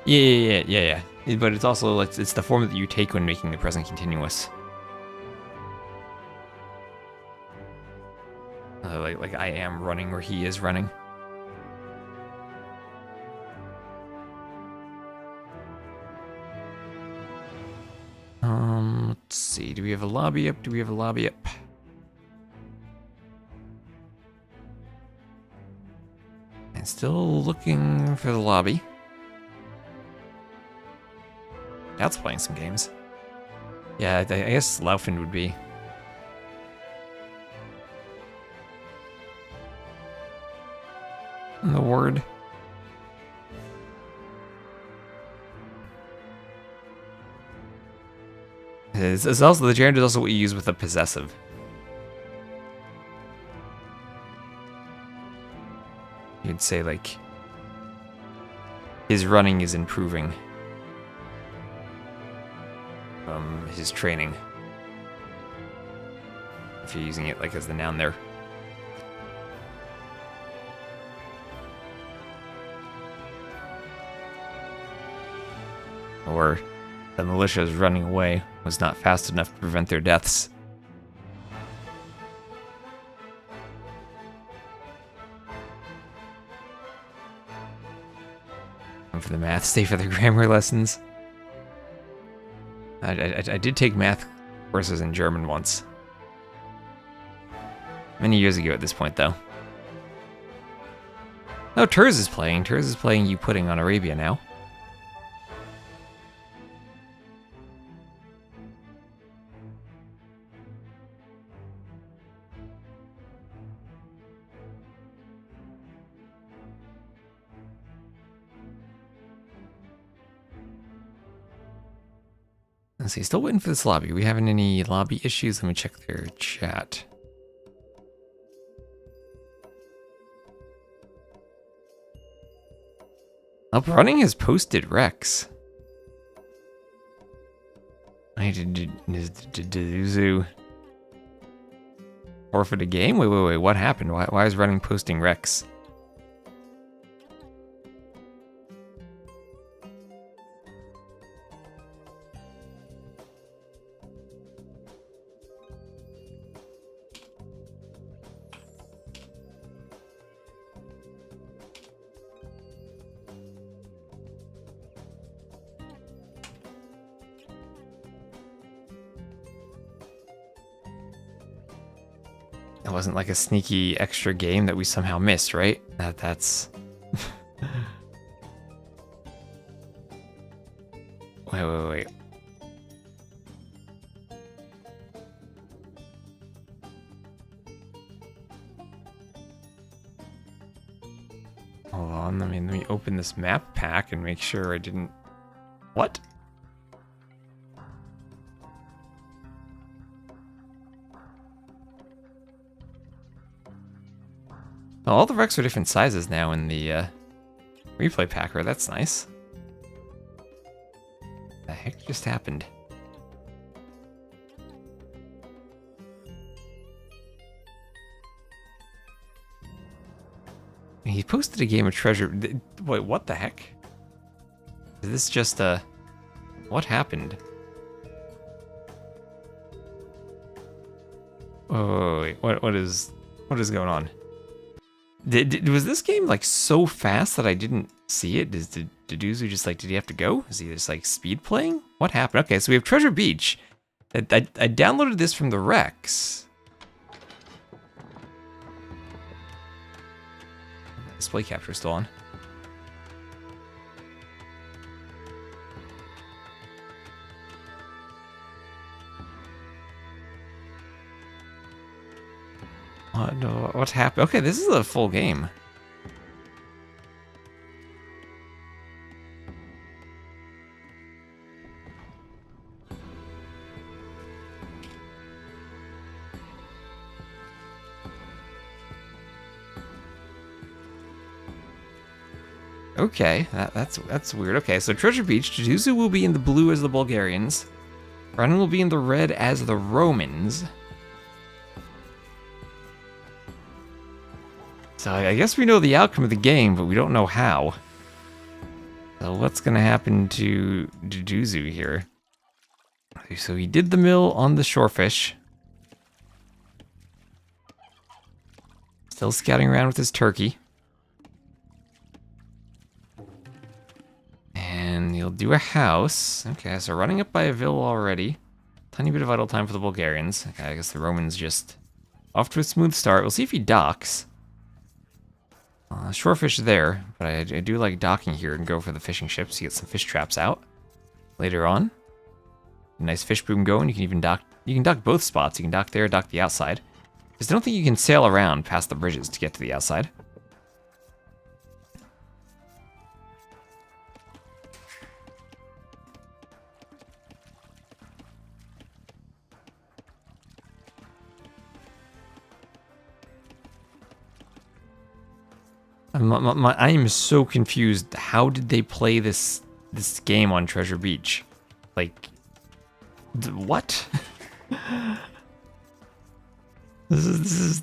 Yeah. But it's also like it's the form that you take when making the present continuous. Like I am running or he is running. Let's see. Do we have a lobby up? And still looking for the lobby. That's playing some games. Yeah, I guess Laufen would be. The word. It's also, the gerund is also what you use with a possessive. You'd say like, his running is improving. His training. If you're using it like as the noun there. Or the militia's running away was not fast enough to prevent their deaths. for the math, stay for the grammar lessons. I did take math courses in German once. Many years ago at this point, though. Oh, Turs is playing. Turs is playing You Pudding on Arabia now. Let's see, still waiting for this lobby. We having any lobby issues? Let me check their chat. Uprunning has posted Rex. I did DuDuZhu forfeit a game? Wait, what happened? Why is running posting Rex? It wasn't like a sneaky extra game that we somehow missed, right? That's... Wait. Hold on, let me open this map pack and make sure I didn't... What? Oh, all the wrecks are different sizes now in the replay packer. That's nice. The heck just happened? He posted a game of treasure. Wait, what the heck? Is this just a... What happened? Oh, wait, what is going on? Was this game like so fast that I didn't see it? Did DuDuZhu just like, did he have to go? Is he just like speed playing? What happened? Okay, so we have Treasure Beach. I downloaded this from the Rex. Display capture still on. What happened? Okay, this is a full game. Okay, that's weird. Okay, so Treasure Beach, DuDuZhu will be in the blue as the Bulgarians. Running will be in the red as the Romans. So I guess we know the outcome of the game, but we don't know how. So what's gonna happen to DuDuZhu here? So he did the mill on the shorefish. Still scouting around with his turkey. And he'll do a house. Okay, so running up by a villa already. Tiny bit of idle time for the Bulgarians. Okay, I guess the Romans just off to a smooth start. We'll see if he docks. Shorefish there, but I do like docking here and go for the fishing ships to get some fish traps out later on. Nice fish boom going. You can even dock. You can dock both spots. You can dock there, dock the outside. Because I don't think you can sail around past the bridges to get to the outside. I am so confused. How did they play this game on Treasure Beach? Like, what? This is.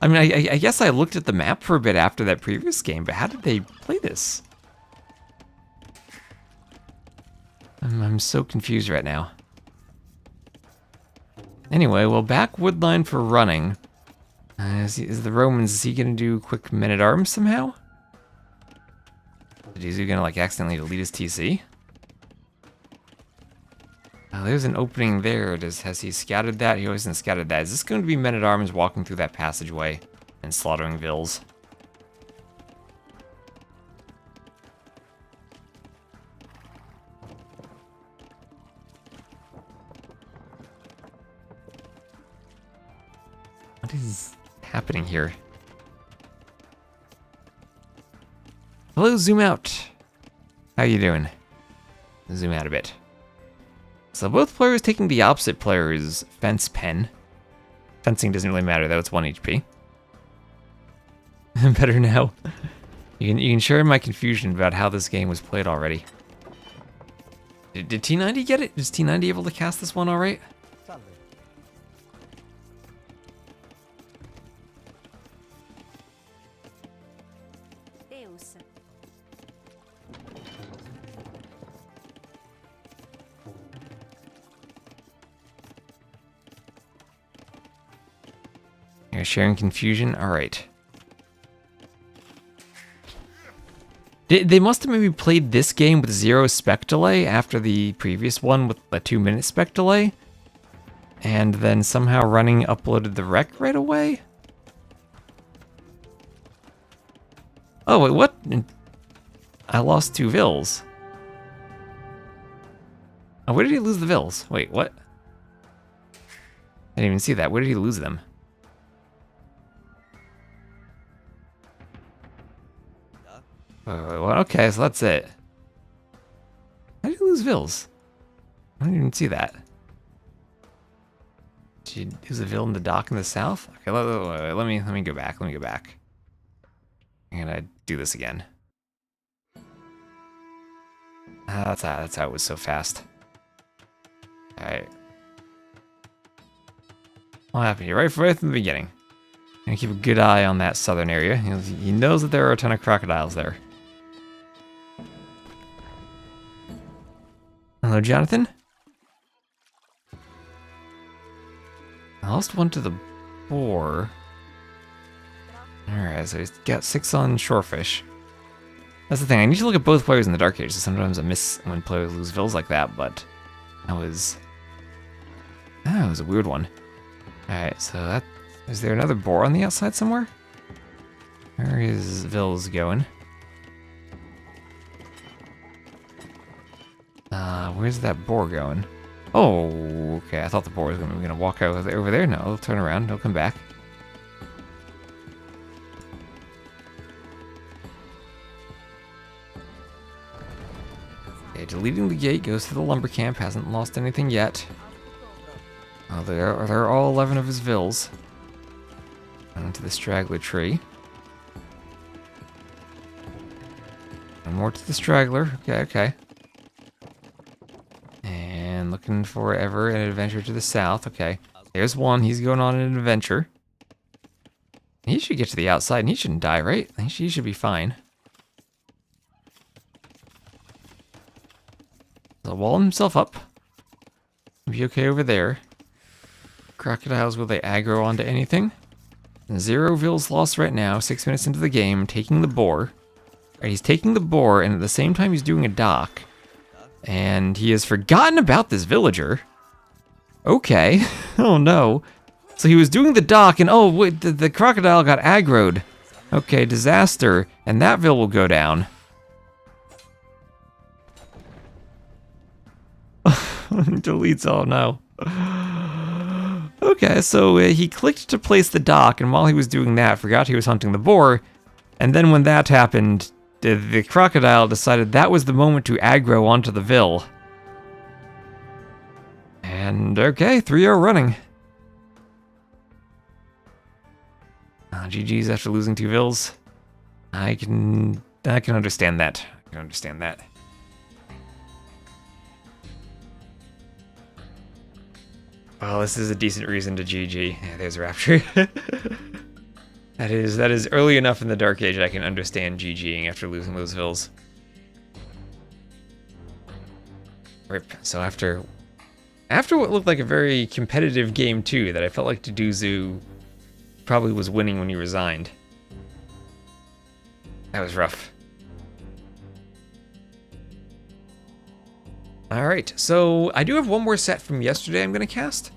I mean, I guess I looked at the map for a bit after that previous game, but how did they play this? I'm so confused right now. Anyway, well, back woodline for running. Is the Romans, is he gonna do quick men-at-arms somehow? Is he gonna like accidentally delete his TC? Oh, there's an opening there. Has he scouted that? He always hasn't scouted that. Is this going to be men-at-arms walking through that passageway and slaughtering vills? What is happening here? Hello, zoom out. How you doing? Zoom out a bit. So both players taking the opposite player's fence pen. Fencing doesn't really matter though, it's 1 HP. Better now. You can share my confusion about how this game was played already. Did T90 get it? Is T90 able to cast this one alright? You're sharing confusion? Alright. They must have maybe played this game with 0 spec delay after the previous one with a 2-minute spec delay. And then somehow running uploaded the rec right away? Oh, wait, what? I lost 2 vills. Oh, where did he lose the vills? Wait, what? I didn't even see that. Where did he lose them? Okay, so that's it. How did you lose vills? I didn't even see that. Did you lose a vill in the dock in the south? Okay, let me go back. Let me go back. I'm gonna do this again. That's how it was so fast. All right. What happened here? Right from the beginning. Gonna keep a good eye on that southern area. He knows that there are a ton of crocodiles there. Hello, Jonathan. I lost 1 to the boar. Alright, so he's got 6 on shorefish. That's the thing, I need to look at both players in the Dark Age, so sometimes I miss when players lose vills like that, but that was a weird one. Alright, so that... Is there another boar on the outside somewhere? Where is vills going? Where's that boar going? Oh, okay. I thought the boar was gonna walk over there. No, he'll turn around. He'll come back. Okay, deleting the gate goes to the lumber camp. Hasn't lost anything yet. Oh, there are all 11 of his vills. Onto the straggler tree. One more to the straggler. Okay. And looking for ever an adventure to the south. Okay. There's one. He's going on an adventure. He should get to the outside and he shouldn't die, right? He should be fine. He'll wall himself up. Be okay over there. Crocodiles, will they aggro onto anything? 0 vills lost right now, 6 minutes into the game, taking the boar. Right, he's taking the boar, and at the same time he's doing a dock. And he has forgotten about this villager. Okay. Oh no. So he was doing the dock, and oh wait, the crocodile got aggroed. Okay, disaster. And that vill will go down. Deletes, oh no. Okay, so he clicked to place the dock, and while he was doing that, forgot he was hunting the boar. And then when that happened, the crocodile decided that was the moment to aggro onto the vill. And okay, 3 are running. GG's after losing 2 vills. I can understand that. I can understand that. Well, this is a decent reason to GG. Yeah, there's Rapture. That is early enough in the Dark Age that I can understand GGing after losing those vills. Rip. So after what looked like a very competitive game 2 that I felt like DuDuZhu probably was winning when he resigned. That was rough. Alright, so I do have one more set from yesterday I'm going to cast.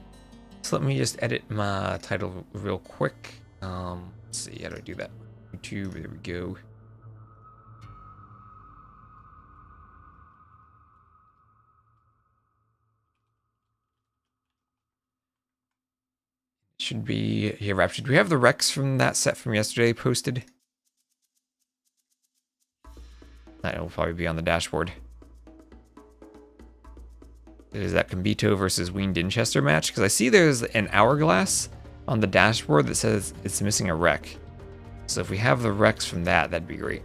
So let me just edit my title real quick. Let's see, how do I do that? YouTube, there we go. Should be here wrapped. Should we have the Rex from that set from yesterday posted? That will probably be on the dashboard. Is that Combito versus Wean Dinchester match? Because I see there's an hourglass on the dashboard that says it's missing a Rec. So if we have the Rex from that, that'd be great.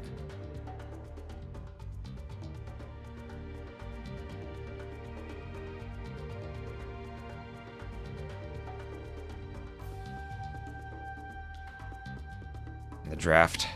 The draft.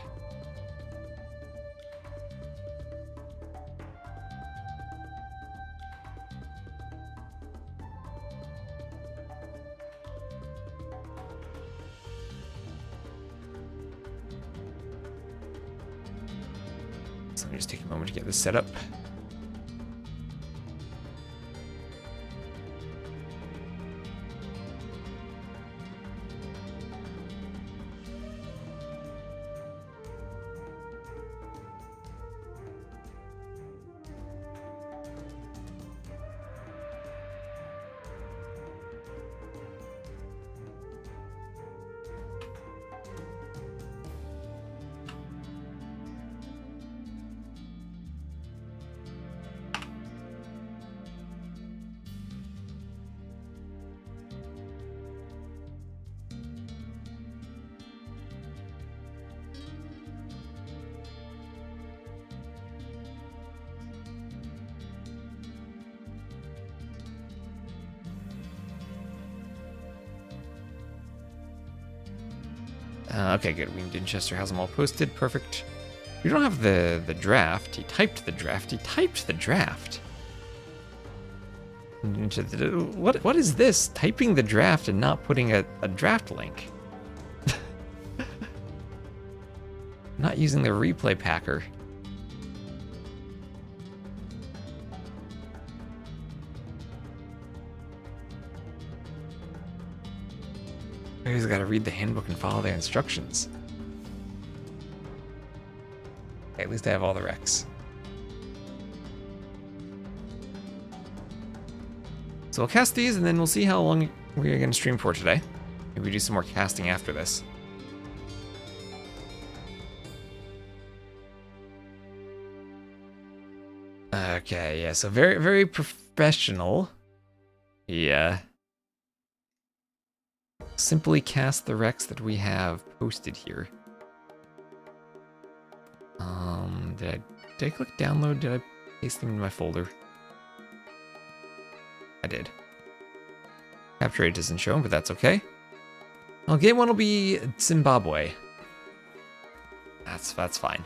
So let me just take a moment to get this set up. Okay, good. Wean Dinchester has them all posted. Perfect. We don't have the draft. He typed the draft. He typed the draft. What is this? Typing the draft and not putting a draft link. Not using the replay packer. He's got to read the handbook and follow their instructions. Okay, at least I have all the Recs. So we'll cast these and then we'll see how long we're going to stream for today. Maybe we do some more casting after this. Okay, yeah, so very, very professional. Yeah. Simply cast the Recs that we have posted here. Did I click download? Did I paste them in my folder? I did. Capture rate doesn't show them, but that's okay. Well, game one will be Zimbabwe. That's fine.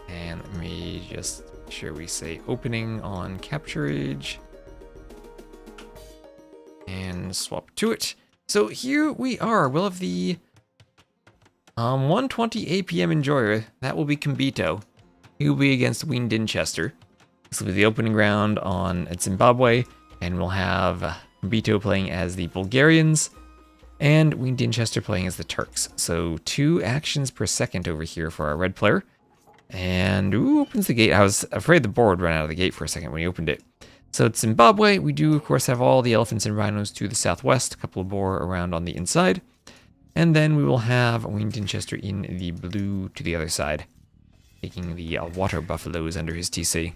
And let me just make sure we say opening on capture age. And swap to it. So here we are. We'll have the 1:20 APM Enjoyer. That will be Combito. He will be against Wean Dinchester. This will be the opening round at Zimbabwe. And we'll have Combito playing as the Bulgarians. And Wean Dinchester playing as the Turks. So 2 actions per second over here for our red player. And ooh, opens the gate. I was afraid the board ran out of the gate for a second when he opened it. So it's Zimbabwe. We do, of course, have all the elephants and rhinos to the southwest, a couple of boar around on the inside. And then we will have Wean Dinchester in the blue to the other side, taking the water buffaloes under his TC.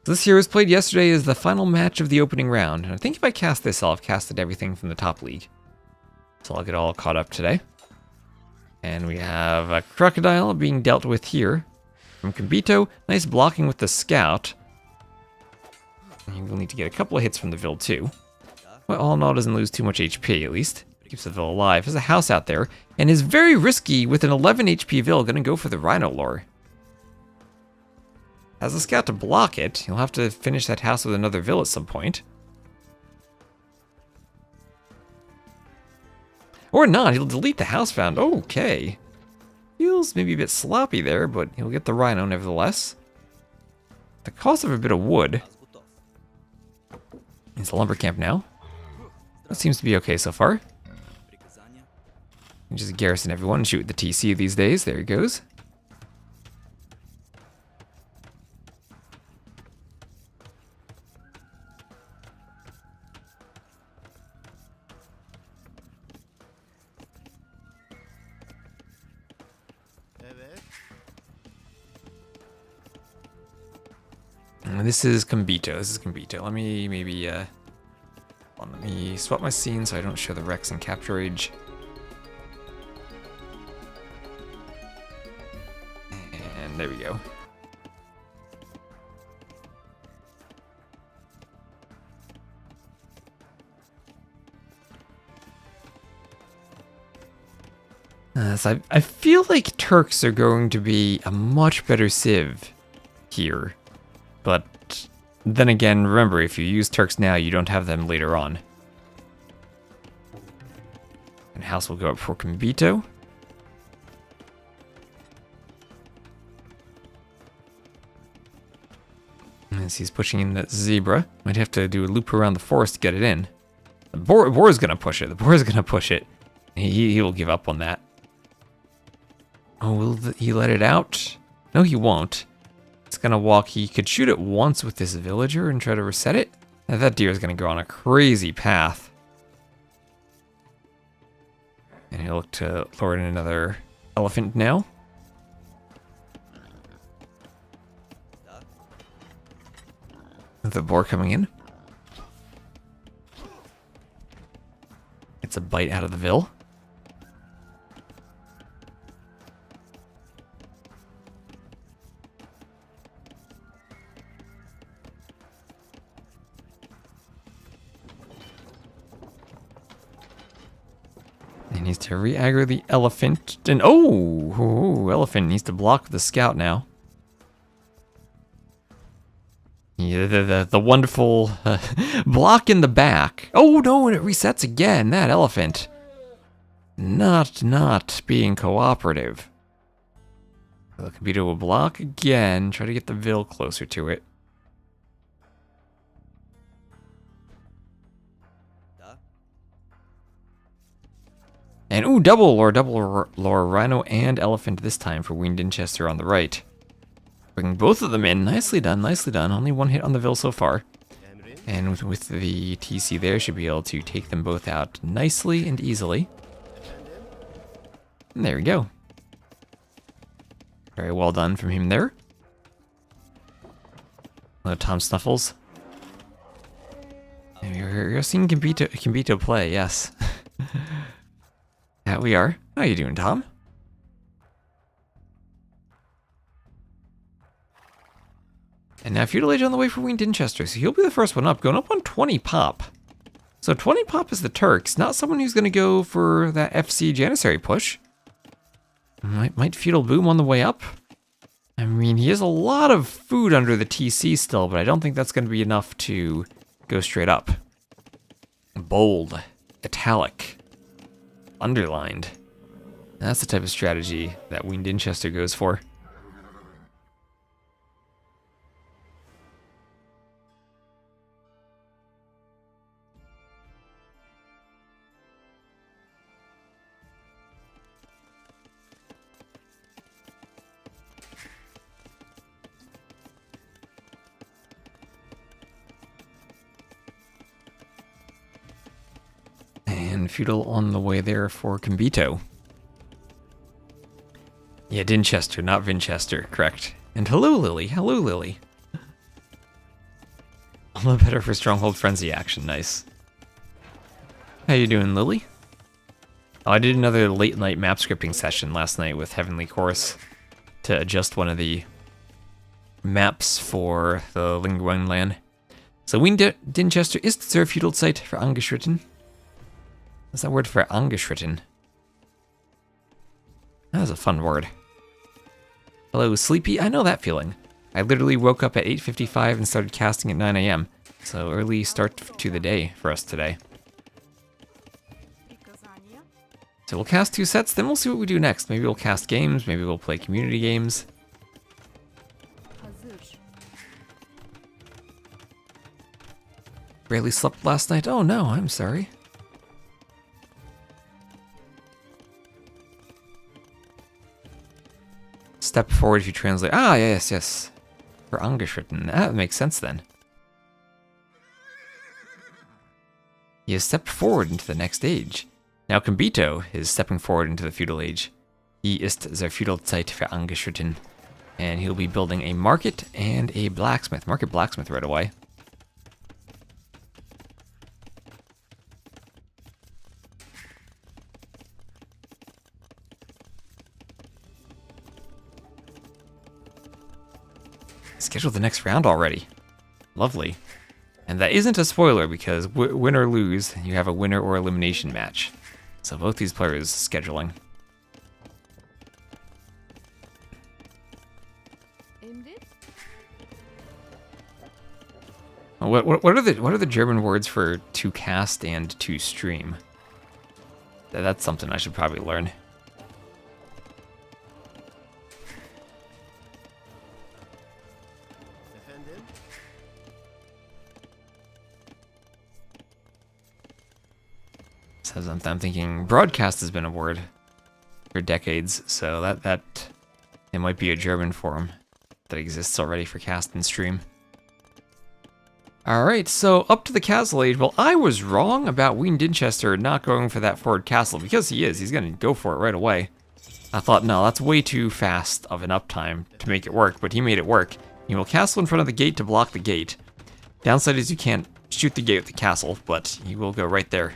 This here was played yesterday as the final match of the opening round. And I think if I cast this, I'll have casted everything from the top league. So I'll get all caught up today. And we have a crocodile being dealt with here from Combito. Nice blocking with the scout. And we'll need to get a couple of hits from the Vil too. Well, all in all, doesn't lose too much HP at least. Keeps the Vil alive. There's a house out there. And is very risky with an 11 HP Vil. Gonna go for the Rhino Lore. Has a scout to block it. He'll have to finish that house with another vill at some point. Or not, he'll delete the house found. Okay. Feels maybe a bit sloppy there, but he'll get the rhino nevertheless. The cost of a bit of wood. It's a lumber camp now. That seems to be okay so far. Just garrison everyone and shoot the TC these days. There he goes. And this is Combito. This is Combito. Let me maybe let me swap my scene so I don't show the Rex and Capture Age. And there we go. So I feel like Turks are going to be a much better civ here. But then again, remember, if you use Turks now, you don't have them later on. And house will go up for Combito. As he's pushing in that zebra. Might have to do a loop around the forest to get it in. The boar is going to push it. The boar is going to push it. He will give up on that. Oh, will he let it out? No, he won't. It's gonna walk. He could shoot it once with this villager and try to reset it. Now that deer is gonna go on a crazy path. And he'll look to lure in another elephant now. The boar coming in. It's a bite out of the vill. He needs to re-aggro the elephant. And elephant needs to block the scout now. Yeah, the wonderful block in the back. Oh no, and it resets again. That elephant. Not being cooperative. The computer will block again. Try to get the vill closer to it. And double lore rhino and elephant this time for Wean Dinchester on the right. Bringing both of them in. Nicely done, nicely done. Only one hit on the vill so far. And with the TC there, should be able to take them both out nicely and easily. And there we go. Very well done from him there. Tom Snuffles. And you're seeing Combito play, yes. Yeah, we are. How you doing, Tom? And now Feudal Age on the way for Wean Dinchester, so he'll be the first one up, going up on 20 pop. So 20 pop is the Turks, not someone who's going to go for that FC Janissary push. Might Feudal Boom on the way up. I mean, he has a lot of food under the TC still, but I don't think that's going to be enough to go straight up. Bold. Italic. Underlined. That's the type of strategy that Wean Dinchester goes for. And Feudal on the way there for Combito. Yeah, Dinchester, not Vinchester, correct. And hello, Lily. Hello, Lily. A little better for Stronghold Frenzy action, nice. How you doing, Lily? Oh, I did another late night map scripting session last night with Heavenly Chorus to adjust one of the maps for the Lingguang land. So Wean Dinchester is the third feudal site for Angeschritten. What's that word for Angeschritten? That was a fun word. Hello, Sleepy. I know that feeling. I literally woke up at 8:55 and started casting at 9 a.m. So early start to the day for us today. So we'll cast 2 sets, then we'll see what we do next. Maybe we'll cast games, maybe we'll play community games. Barely slept last night. Oh no, I'm sorry. Step forward if you translate. Ah, yes, yes. For angeschritten. That makes sense then. He has stepped forward into the next age. Now Combito is stepping forward into the feudal age. He ist der Feudalzeit verangeschritten. And he'll be building a market and a blacksmith. Market blacksmith right away. Schedule the next round already. Lovely. And that isn't a spoiler because win or lose, you have a winner or elimination match. So both these players scheduling. What are the German words for to cast and to stream? That's something I should probably learn. Says I'm thinking broadcast has been a word for decades, so that it might be a German form that exists already for cast and stream. Alright, so up to the castle age. Well, I was wrong about Wean Dinchester not going for that forward castle, because he is. He's going to go for it right away. I thought, no, that's way too fast of an uptime to make it work, but he made it work. He will castle in front of the gate to block the gate. Downside is you can't shoot the gate with the castle, but he will go right there.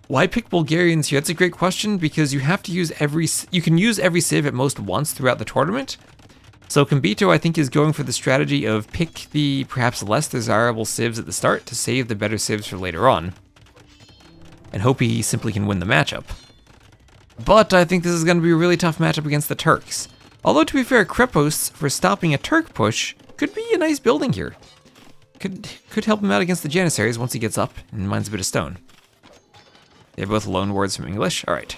Why pick Bulgarians here? That's a great question, because you have to use you can use every civ at most once throughout the tournament. So Combito, I think, is going for the strategy of pick the perhaps less desirable civs at the start to save the better civs for later on. And hope he simply can win the matchup. But I think this is going to be a really tough matchup against the Turks. Although, to be fair, Krepos, for stopping a Turk push, could be a nice building here. Could help him out against the Janissaries once he gets up and mines a bit of stone. They're both loan words from English. All right.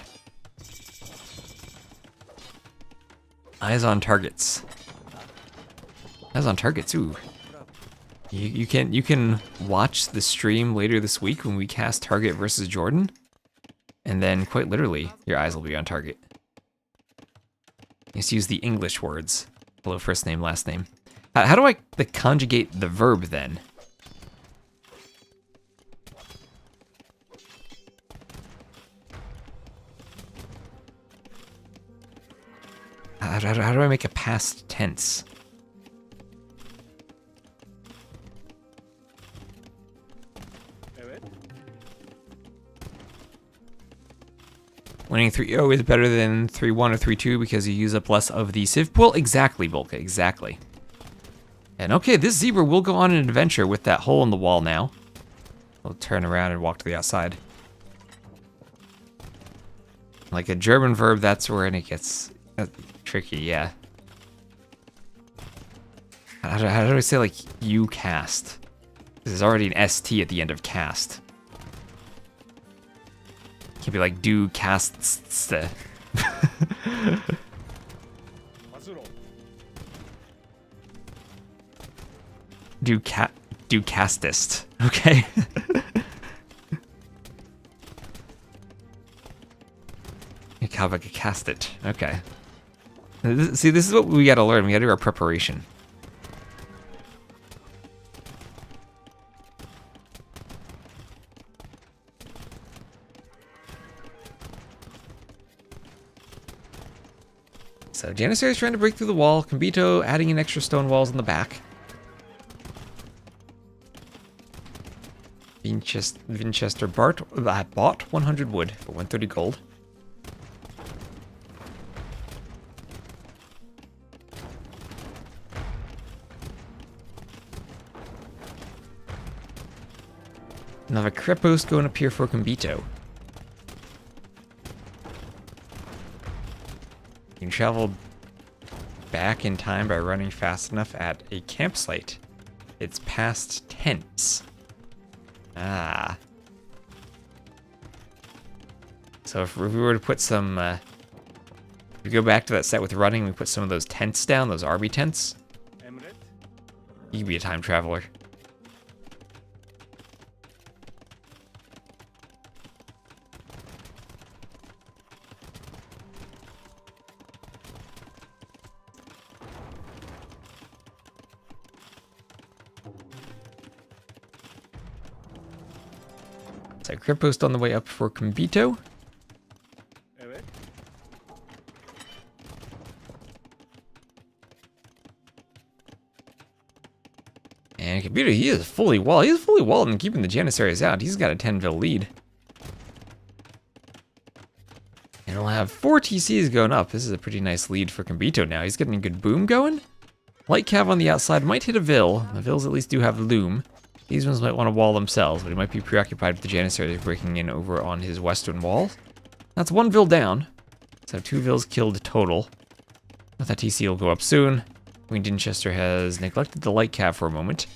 Eyes on targets. Eyes on targets. Ooh. You can watch the stream later this week when we cast Target versus Jordan, and then quite literally your eyes will be on target. Just use the English words. Hello, first name, last name. How do I conjugate the verb then? How do I make a past tense? Winning 3-0 is better than 3-1 or 3-2 because you use up less of the civ pool. Exactly, Volka, exactly. And okay, this zebra will go on an adventure with that hole in the wall now. We'll turn around and walk to the outside. Like a German verb, that's where it gets tricky, yeah. How do I say, like, you cast? There's already an ST at the end of cast. Can't be like, do casts. do castist. Okay. How about cast it? Okay. See, this is what we gotta learn. We gotta do our preparation. So Janissary is trying to break through the wall. Combito adding in extra stone walls in the back. Winchester bought 100 wood for 130 gold. Another Krepos going up here for Combito. You can travel back in time by running fast enough at a campsite. It's past tense. Ah. So if we were to put some, if we go back to that set with running, we put some of those tents down, those army tents. You could be a time traveler. So crypt post on the way up for Combito. And Combito, he is fully walled. He's fully walled and keeping the Janissaries out. He's got a 10-ville lead. And he'll have 4 TCs going up. This is a pretty nice lead for Combito now. He's getting a good boom going. Light cav on the outside might hit a Vil. The Vils at least do have loom. These ones might want to wall themselves, but he might be preoccupied with the Janissaries breaking in over on his western wall. That's 1 Vil down. So 2 Vils killed total. But that TC will go up soon. Wean Dinchester has neglected the light cav for a moment.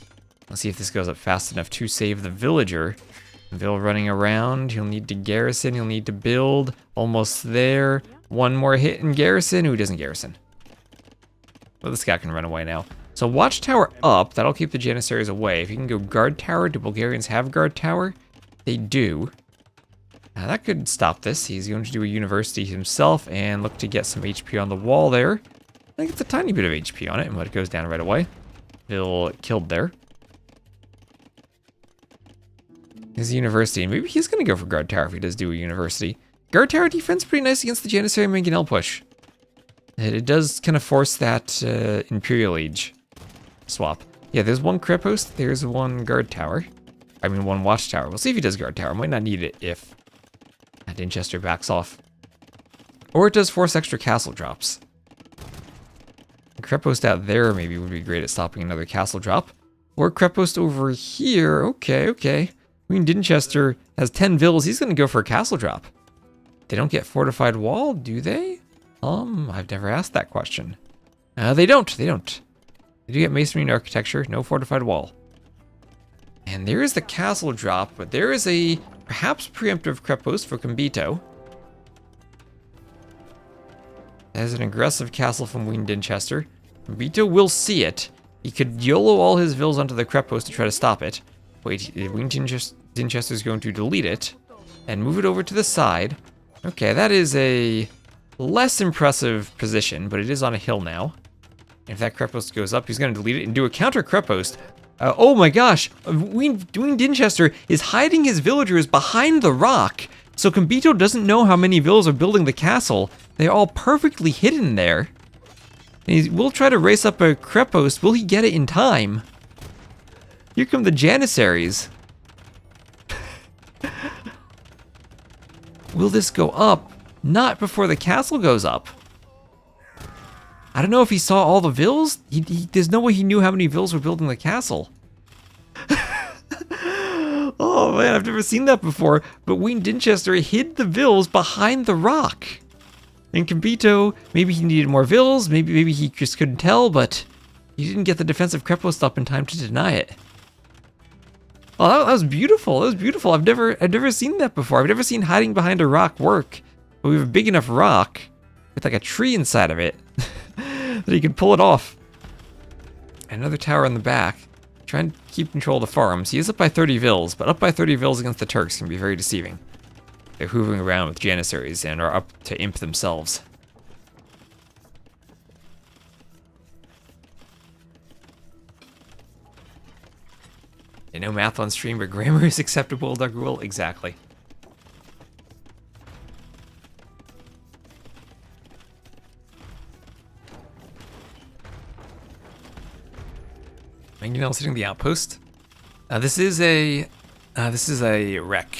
Let's see if this goes up fast enough to save the villager. Vil running around. He'll need to garrison. He'll need to build. Almost there. 1 more hit in garrison. Who doesn't garrison? Well, this guy can run away now. So watchtower up. That'll keep the Janissaries away. If you can go guard tower, do Bulgarians have guard tower? They do. Now that could stop this. He's going to do a university himself and look to get some HP on the wall there. I think it's a tiny bit of HP on it, but it goes down right away. Vil killed there. Here's a university, and maybe he's going to go for guard tower if he does do a university. Guard tower defense pretty nice against the Janissary Mangonel push. It does kind of force that Imperial Age swap. Yeah, there's 1 crypt post, there's 1 guard tower. I mean, 1 watchtower. We'll see if he does guard tower. Might not need it if Dinchester backs off. Or it does force extra castle drops. A crypt post out there maybe would be great at stopping another castle drop. Or crypt post over here. Okay. Wean Dinchester has 10 Vils. He's going to go for a castle drop. They don't get fortified wall, do they? I've never asked that question. They don't. They do get masonry and architecture, no fortified wall. And there is the castle drop, but there is a perhaps preemptive crypt post for Combito. As an aggressive castle from Wean Dinchester. Combito will see it. He could YOLO all his Vils onto the crypt post to try to stop it. Wait, Wean Dinchester is going to delete it and move it over to the side. Okay, that is a less impressive position, but it is on a hill now. If that crypt post goes up, he's going to delete it and do a counter crypt post. Oh my gosh, Wean Dinchester is hiding his villagers behind the rock, so Combito doesn't know how many Vils are building the castle. They're all perfectly hidden there. And he will try to race up a crypt post. Will he get it in time? Here come the Janissaries. Will this go up? Not before the castle goes up. I don't know if he saw all the Vils. There's no way he knew how many Vils were building the castle. Oh man, I've never seen that before. But Wean Dinchester hid the Vils behind the rock. And Combito, maybe he needed more Vils, maybe he just couldn't tell, but he didn't get the defensive crypt post up in time to deny it. Oh, that was beautiful. That was beautiful. I've never seen that before. I've never seen hiding behind a rock work. But we have a big enough rock with like a tree inside of it that he can pull it off. Another tower in the back. Trying to keep control of the farms. He is up by 30 Vils, but up by 30 Vils against the Turks can be very deceiving. They're hoovering around with Janissaries and are up to imp themselves. I know math on stream, but grammar is acceptable, Dr. Will. Exactly. Mangonel's hitting the outpost. This is a wreck.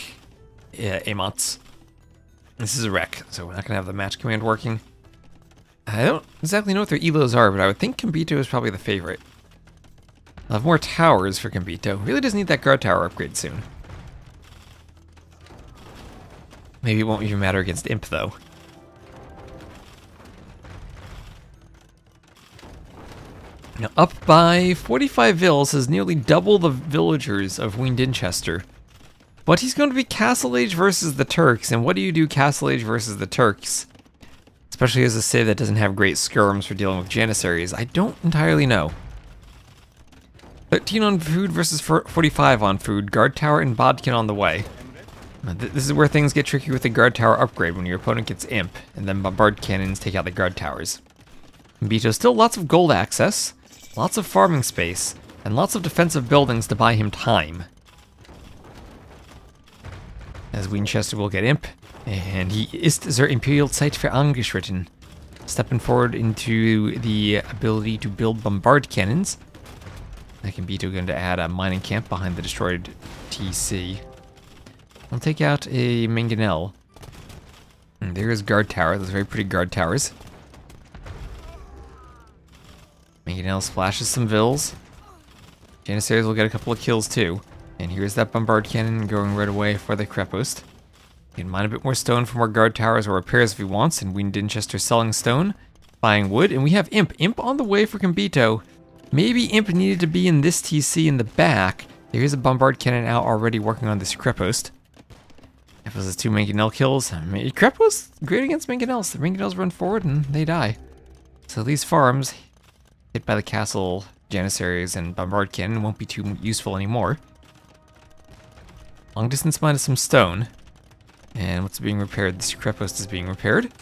Yeah, Amont's. This is a wreck, so we're not gonna have the match command working. I don't exactly know what their elos are, but I would think Combito is probably the favorite. I'll have more towers for Combito. Really does need that guard tower upgrade soon. Maybe it won't even matter against Imp, though. Now, up by 45 vills is nearly double the villagers of Wean Dinchester. But he's going to be Castle Age versus the Turks, and what do you do Castle Age versus the Turks? Especially as a civ that doesn't have great skirms for dealing with Janissaries. I don't entirely know. 13 on food versus 45 on food. Guard tower and bodkin on the way. This is where things get tricky with the guard tower upgrade when your opponent gets imp, and then bombard cannons take out the guard towers. Combito still lots of gold access, lots of farming space, and lots of defensive buildings to buy him time. As Winchester will get imp, and he ist zur Imperial Zeit für angeschritten, stepping forward into the ability to build bombard cannons. That Combito going to add a mining camp behind the destroyed TC. I'll take out a mangonel. And there's guard tower, those very pretty guard towers. Mangonel splashes some vills. Janissaries will get a couple of kills too. And here's that bombard cannon going right away for the Krepost. He can mine a bit more stone for more guard towers or repairs if he wants, and Wean Dinchester selling stone, buying wood, and we have Imp. Imp on the way for Combito. Maybe Imp needed to be in this TC in the back. There's a bombard cannon out already working on this Krepost. If it was 2 mangonel kills, Krepost great against mangonels. The mangonels run forward and they die. So these farms, hit by the castle Janissaries and bombard cannon, won't be too useful anymore. Long distance mine is some stone. And what's being repaired? This Krepost is being repaired.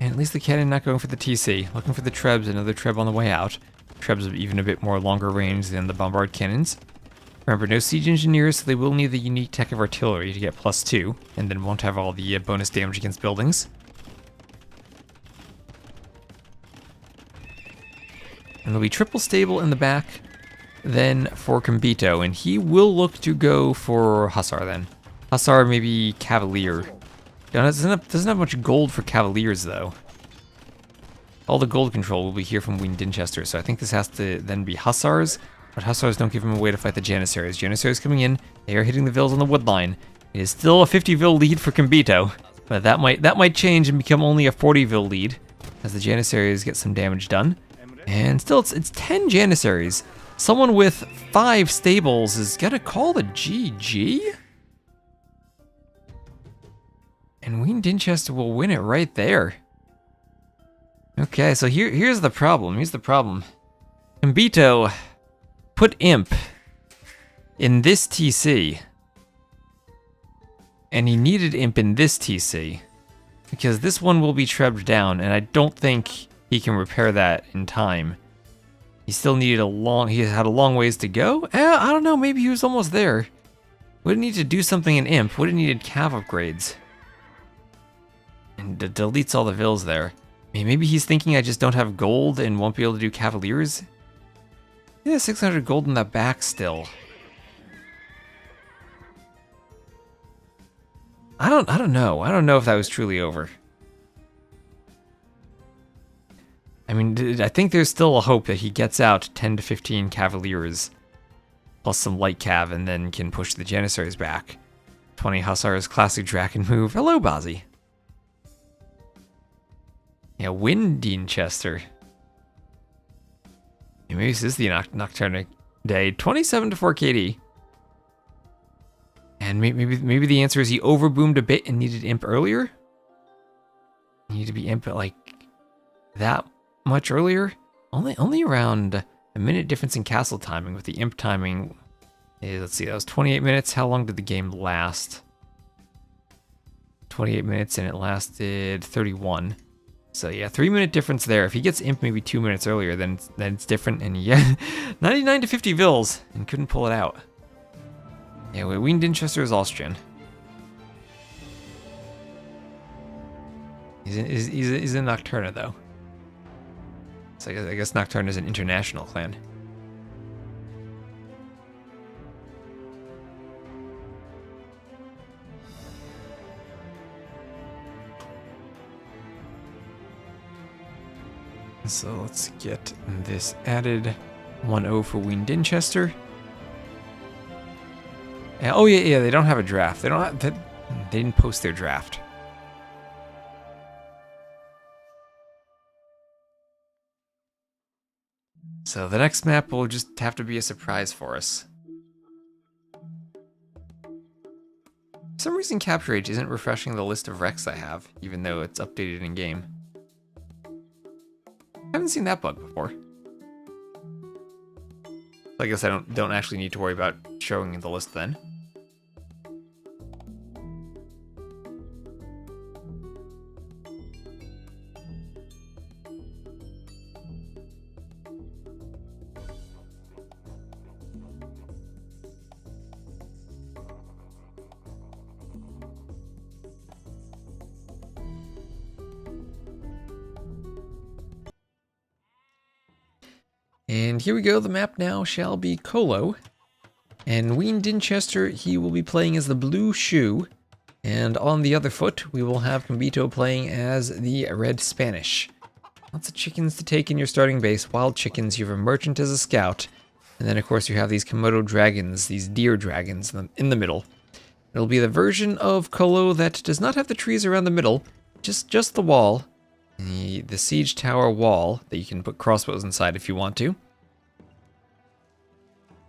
And at least the cannon not going for the TC. Looking for the Trebs, another Treb on the way out. Trebs have even a bit more longer range than the bombard cannons. Remember, no siege engineers, so they will need the unique tech of artillery to get +2, and then won't have all the bonus damage against buildings. And there'll be triple stable in the back, then for Combito, and he will look to go for Hussar then. Hussar, maybe Cavalier. Doesn't have much gold for Cavaliers though. All the gold control will be here from Wean Dinchester, so I think this has to then be Hussars. But Hussars don't give him a way to fight the Janissaries. Janissaries coming in, they are hitting the vills on the wood line. It is still a 50 vill lead for Combito, but that might change and become only a 40 vill lead as the Janissaries get some damage done. And still, it's 10 Janissaries. Someone with 5 stables is gonna call the GG, and Wean Dinchester will win it right there. Okay, so here's the problem. Here's the problem. Combito put Imp in this TC, and he needed Imp in this TC, because this one will be trebbed down, and I don't think he can repair that in time. He still needed he had a long ways to go? I don't know, maybe he was almost there. Would have needed to do something in Imp, would have needed cav upgrades. And deletes all the vills there. Maybe he's thinking I just don't have gold and won't be able to do Cavaliers? Yeah, 600 gold in the back still. I don't know. I don't know if that was truly over. I mean, I think there's still a hope that he gets out 10 to 15 Cavaliers plus some light cav and then can push the Janissaries back. 20 Hussars, classic Draken move. Hello, Bozzy. Yeah, Wean Dinchester. Maybe this is the Nocturne day. 27 to 4 KD. And maybe the answer is he overboomed a bit and needed Imp earlier? He needed to be Imp at like that much earlier? Only around a minute difference in castle timing, with the Imp timing. Let's see, that was 28 minutes. How long did the game last? 28 minutes and it lasted 31. So yeah, 3-minute difference there. If he gets Imp maybe 2 minutes earlier, then it's different. And yeah, 99 to 50 vills and couldn't pull it out. Yeah, Wean Dinchester is Austrian. He's in Nocturna though. So I guess Nocturna is an international clan. So let's get this added. 1-0 for Wean Dinchester. Oh yeah, they don't have a draft. They didn't post their draft. So the next map will just have to be a surprise for us. For some reason, Capture Age isn't refreshing the list of wrecks I have, even though it's updated in game. I haven't seen that bug before. I guess I don't actually need to worry about showing the list then. And here we go, the map now shall be Colo. And Wean Dinchester, he will be playing as the blue shoe. And on the other foot, we will have Combito playing as the red Spanish. Lots of chickens to take in your starting base, wild chickens, you have a merchant as a scout. And then of course you have these Komodo dragons, these deer dragons in the middle. It'll be the version of Colo that does not have the trees around the middle, just the wall. The siege tower wall that you can put crossbows inside if you want to.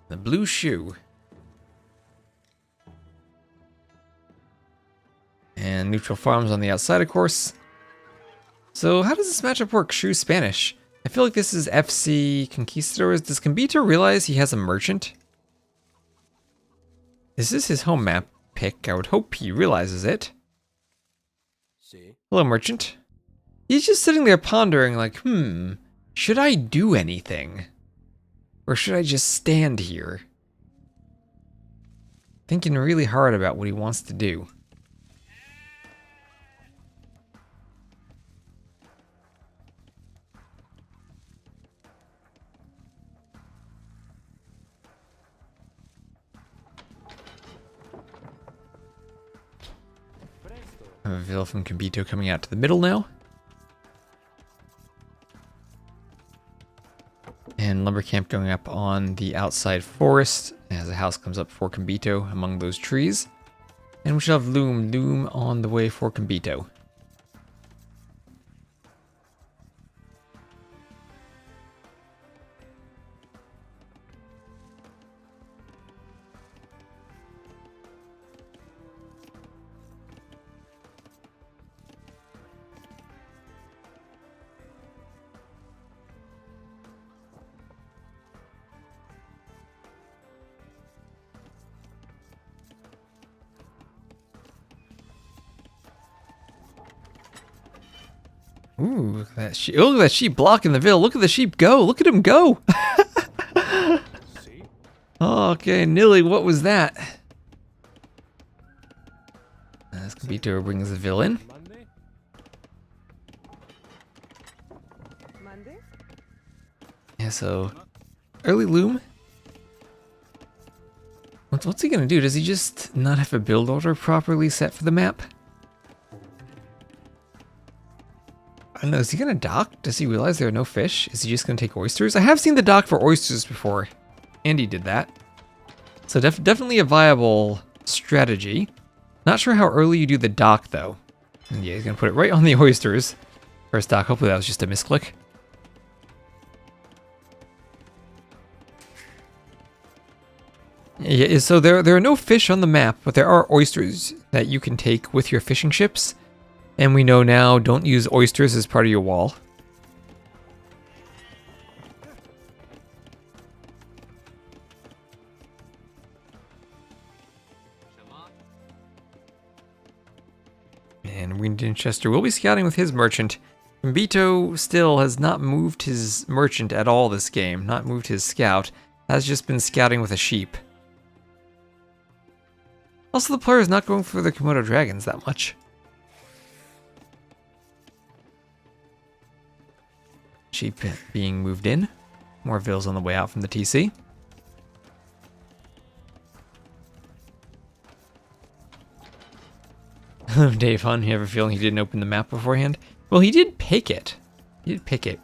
The blue shoe. And neutral farms on the outside, of course. So how does this matchup work? Shoe Spanish. I feel like this is FC Conquistadors. Does Combito realize he has a merchant? This is his home map pick. I would hope he realizes it. Hello, merchant. He's just sitting there pondering like, should I do anything? Or should I just stand here? Thinking really hard about what he wants to do. I have a Vil from Combito coming out to the middle now. And lumber camp going up on the outside forest as a house comes up for Combito among those trees. And we shall have loom on the way for Combito. Ooh, look at that sheep. Oh, look at that sheep blocking the Vil. Look at the sheep go. Look at him go. Okay, Nilly, what was that? As Combito brings the Vil in. Yeah, so early loom. What's he gonna do? Does he just not have a build order properly set for the map? I don't know, is he gonna dock? Does he realize there are no fish? Is he just gonna take oysters? I have seen the dock for oysters before. Andy did that. So definitely a viable strategy. Not sure how early you do the dock though. And yeah, he's gonna put it right on the oysters. First dock, hopefully that was just a misclick. Yeah, so there are no fish on the map, but there are oysters that you can take with your fishing ships. And we know now, don't use oysters as part of your wall. And Wean Dinchester will be scouting with his merchant. Combito still has not moved his merchant at all this game, not moved his scout, has just been scouting with a sheep. Also, the player is not going for the Komodo dragons that much. Sheep being moved in. More Vils on the way out from the TC. Dave Hun, you have a feeling he didn't open the map beforehand? Well, he did pick it. He did pick it.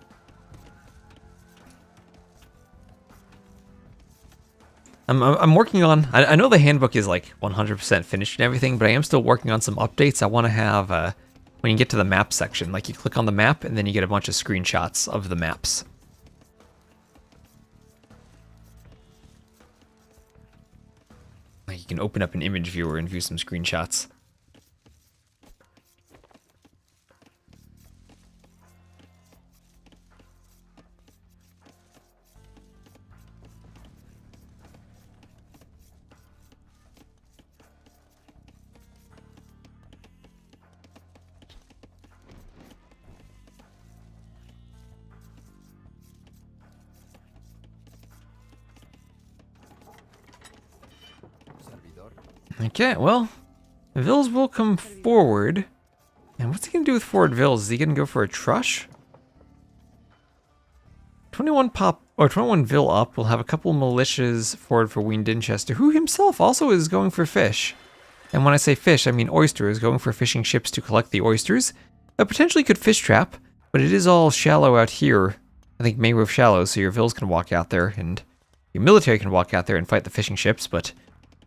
I'm working on... I know the handbook is like 100% finished and everything, but I am still working on some updates. I want to have... when you get to the map section, like you click on the map and then you get a bunch of screenshots of the maps. can open up an image viewer and view some screenshots. Okay, well, Vils will come forward. And what's he gonna do with forward Vils? Is he gonna go for a trush? 21 pop or 21 Vil up. We'll have a couple militias forward for Wean Dinchester, who himself also is going for fish. And when I say fish, I mean oysters, going for fishing ships to collect the oysters. Potentially could fish trap, but it is all shallow out here. I think mangrove shallow, so your Vils can walk out there and your military can walk out there and fight the fishing ships, but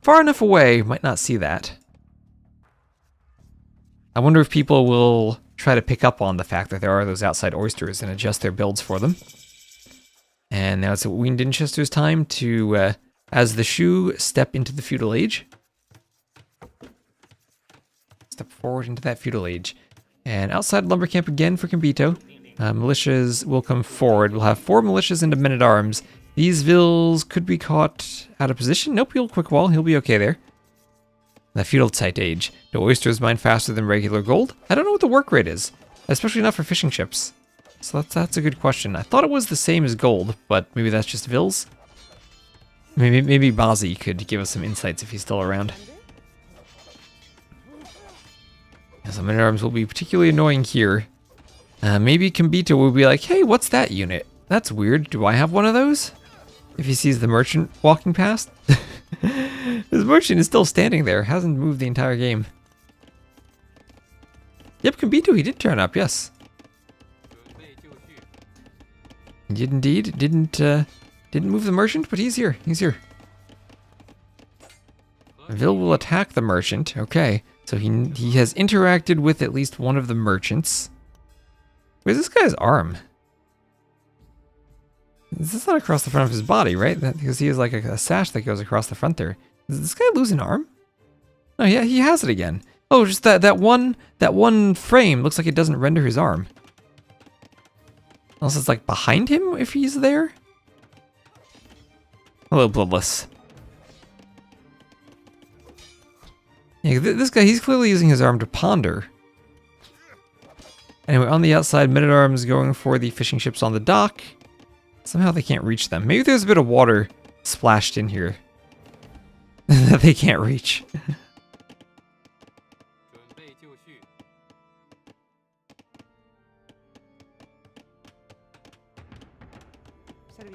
far enough away, might not see that. I wonder if people will try to pick up on the fact that there are those outside oysters and adjust their builds for them. And now it's Wean Dinchester's time to, as the Shu, step into the feudal age. Step forward into that feudal age. And outside lumber camp again for Combito. Militias will come forward. We'll have 4 militias into men-at-arms. These Vils could be caught out of position. Nope, he'll quick wall. He'll be okay there. The feudal site age. Do oysters mine faster than regular gold? I don't know what the work rate is, especially not for fishing ships. So that's a good question. I thought it was the same as gold, but maybe that's just Vils. Maybe Bazi could give us some insights if he's still around. As the men-at-arms will be particularly annoying here. Maybe Combito will be like, hey, what's that unit? That's weird. Do I have one of those? If he sees the merchant walking past. This merchant is still standing there. Hasn't moved the entire game. Yep, Combito, he did turn up, yes. He did indeed. Didn't move the merchant, but he's here. He's here. Vil will attack the merchant. Okay. So he has interacted with at least one of the merchants. Where's this guy's arm? This is not across the front of his body, right? Because he has like a sash that goes across the front there. Does this guy lose an arm? Oh yeah, he has it again. Oh, just that one frame looks like it doesn't render his arm. Unless it's like behind him if he's there. Hello, Bloodless. Yeah, this guy, he's clearly using his arm to ponder. Anyway, on the outside, men-at-arms going for the fishing ships on the dock. Somehow they can't reach them. Maybe there's a bit of water splashed in here that they can't reach.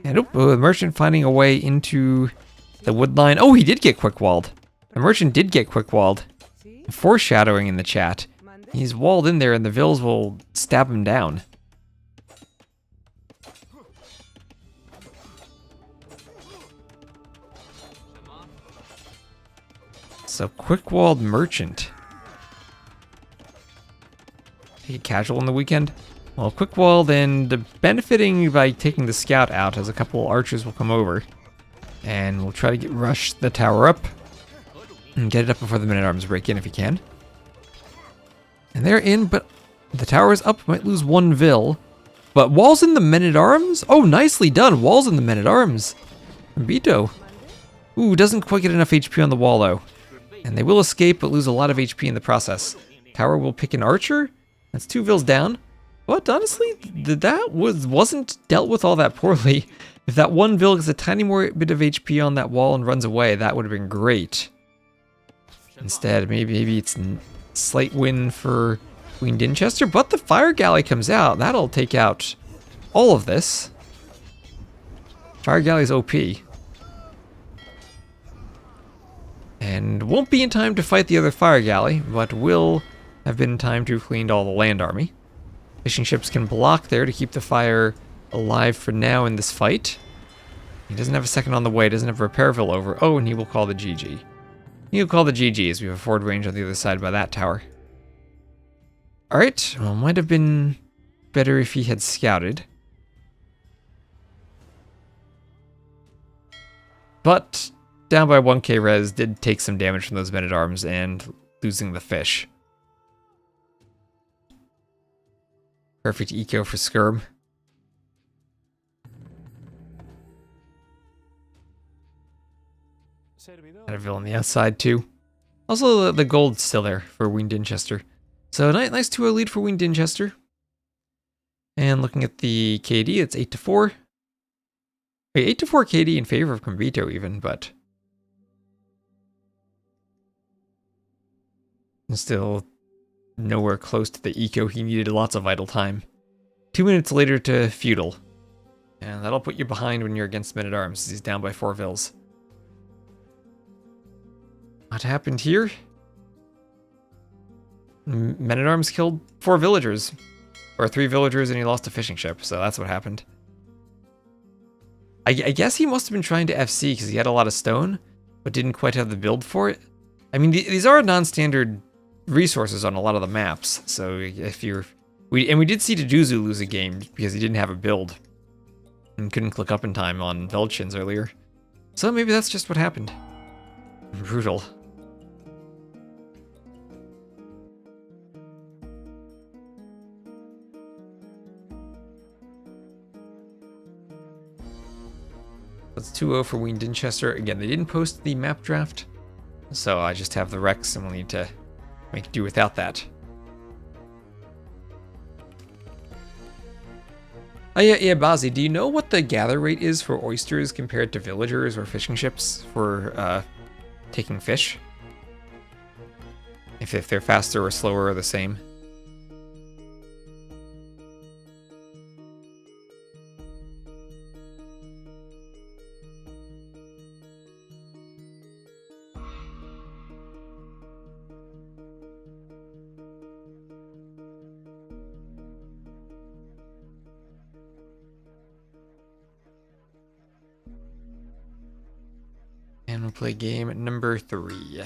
And the merchant finding a way into the wood line. Oh, he did get quick-walled. The merchant did get quick-walled. Foreshadowing in the chat. He's walled in there and the Vils will stab him down. So, quick-walled merchant. Take it casual on the weekend? Well, quick-walled and benefiting by taking the scout out as a couple archers will come over. And we'll try to rush the tower up. And get it up before the men-at-arms break in if he can. And they're in, but the tower is up. Might lose one Vil. But walls in the men-at-arms? Oh, nicely done. Walls in the men-at-arms. Combito. Ooh, doesn't quite get enough HP on the wall, though. And they will escape, but lose a lot of HP in the process. Tower will pick an archer. That's 2 Vils down. But honestly, that wasn't dealt with all that poorly. If that one Vil gets a tiny more bit of HP on that wall and runs away, that would have been great. Instead, maybe it's a slight win for Wean Dinchester, but the fire galley comes out. That'll take out all of this. Fire galley's OP. And won't be in time to fight the other fire galley, but will have been in time to have cleaned all the land army. Fishing ships can block there to keep the fire alive for now in this fight. He doesn't have a second on the way, doesn't have a repair Vil over. Oh, and he will call the GG. He'll call the GG as we have a forward range on the other side by that tower. Alright, well, might have been better if he had scouted. But down by 1k res, did take some damage from those men-at-arms and losing the fish. Perfect eco for Skirm. Got a villain on the outside too. Also, the gold's still there for Wean Dinchester. So nice 2-0 lead for Wean Dinchester. And looking at the KD, it's 8-4. Wait, 8-4 KD in favor of Combito even, but still nowhere close to the eco he needed. Lots of idle time. 2 minutes later to feudal. And that'll put you behind when you're against men-at-arms. He's down by 4 vills. What happened here? Men-at-arms killed 4 villagers. Or 3 villagers and he lost a fishing ship, so that's what happened. I guess he must have been trying to FC because he had a lot of stone, but didn't quite have the build for it. I mean, these are non-standard resources on a lot of the maps, so if you're... we did see DuDuZhu lose a game because he didn't have a build and couldn't click up in time on Velchins earlier. So maybe that's just what happened. Brutal. That's 2-0 for Wean Dinchester. Again, they didn't post the map draft, so I just have the Rex and we'll need to make do without that. Oh yeah, Bazzi, do you know what the gather rate is for oysters compared to villagers or fishing ships for taking fish? If they're faster or slower or the same? And we'll play game number 3.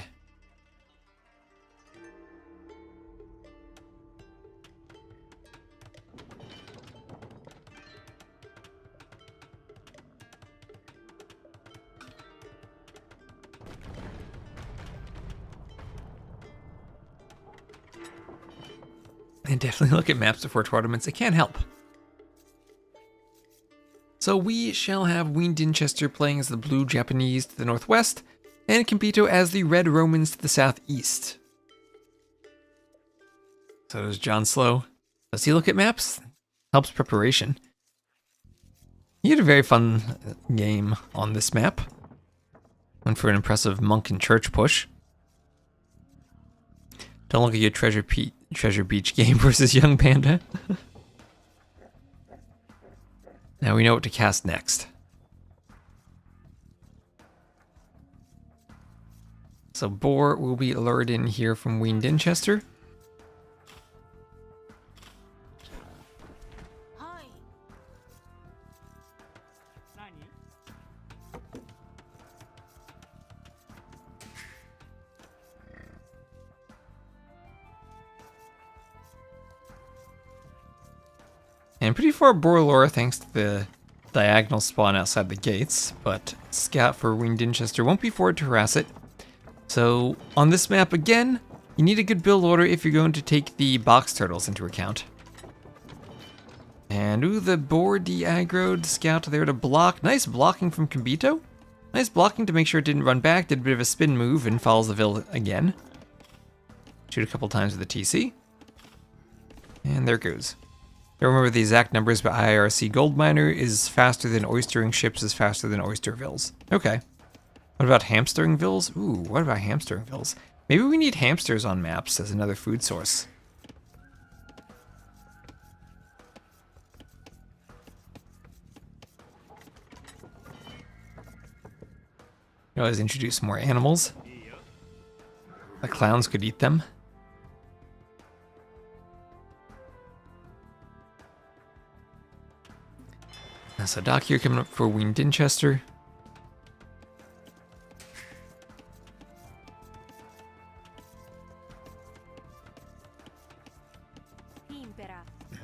And definitely look at maps before tournaments. It can't help. So we shall have Wean Dinchester playing as the blue Japanese to the northwest, and Combito as the red Romans to the southeast. So does John Slow. Does he look at maps? Helps preparation. He had a very fun game on this map. Went for an impressive monk and church push. Don't look at your Treasure Beach game versus Young Panda. Now we know what to cast next. So Boar will be lured in here from Wean Dinchester. And pretty far Boar lore thanks to the diagonal spawn outside the gates, but Scout for Wean Dinchester won't be forward to harass it. So on this map again, you need a good build order if you're going to take the box turtles into account. And ooh, the Boar de-aggroed Scout there to block. Nice blocking from Combito. Nice blocking to make sure it didn't run back, did a bit of a spin move and follows the Vill again. Shoot a couple times with the TC. And there it goes. Don't remember the exact numbers, but IRC Gold Miner is faster than oystering ships, is faster than oyster vills. Okay. What about hamstering vills? Ooh, what about hamstering vills? Maybe we need hamsters on maps as another food source. You always introduce more animals. The clowns could eat them. So Doc here coming up for Wean Dinchester.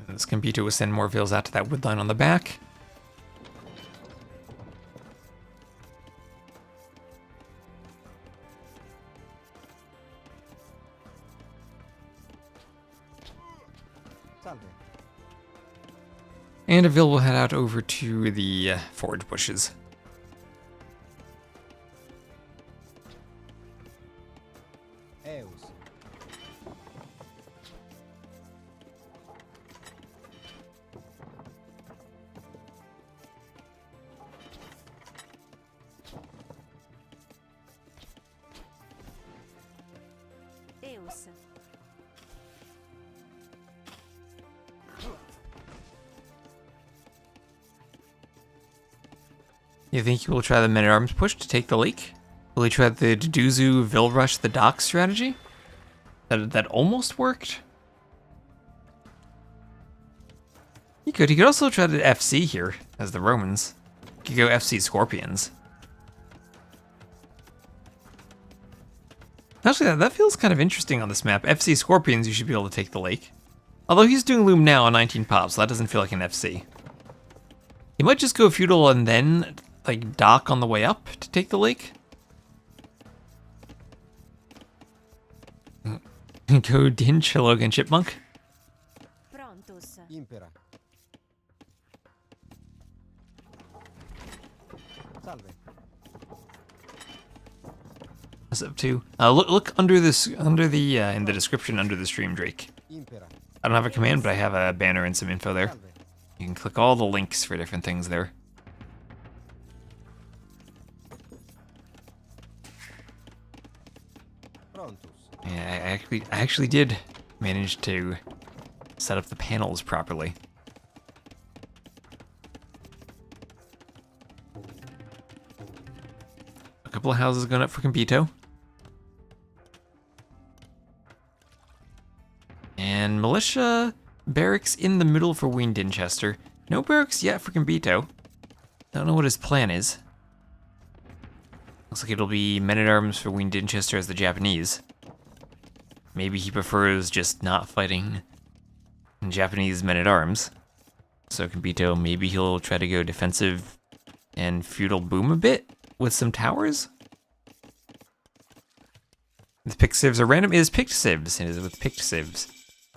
This Combito will send more vills out to that woodline on the back. And Avil will head out over to the forage bushes. You think he will try the men-at-arms push to take the lake? Will he try the DuDuZhu Vil Rush the dock strategy? That almost worked? He could. He could also try the FC here, as the Romans. He could go FC Scorpions. Actually, that feels kind of interesting on this map. FC Scorpions, you should be able to take the lake. Although he's doing Loom now on 19 pops, so that doesn't feel like an FC. He might just go feudal and then, like, dock on the way up to take the lake. Go Dinch, hello again, Chipmunk. Impera. Salve. What's up to? Look under this, under the in the description under the stream, Drake. Impera. I don't have a command, but I have a banner and some info there. Salve. You can click all the links for different things there. Prontus. Yeah, I actually did manage to set up the panels properly. A couple of houses going up for Combito. And militia barracks in the middle for Wean Dinchester. No barracks yet for Combito. Don't know what his plan is. Looks like it'll be men-at-arms for Wean Dinchester as the Japanese. Maybe he prefers just not fighting Japanese men-at-arms. So Combito, maybe he'll try to go defensive and feudal boom a bit with some towers. The pick civs are random. It is picked civs. It is with picked civs.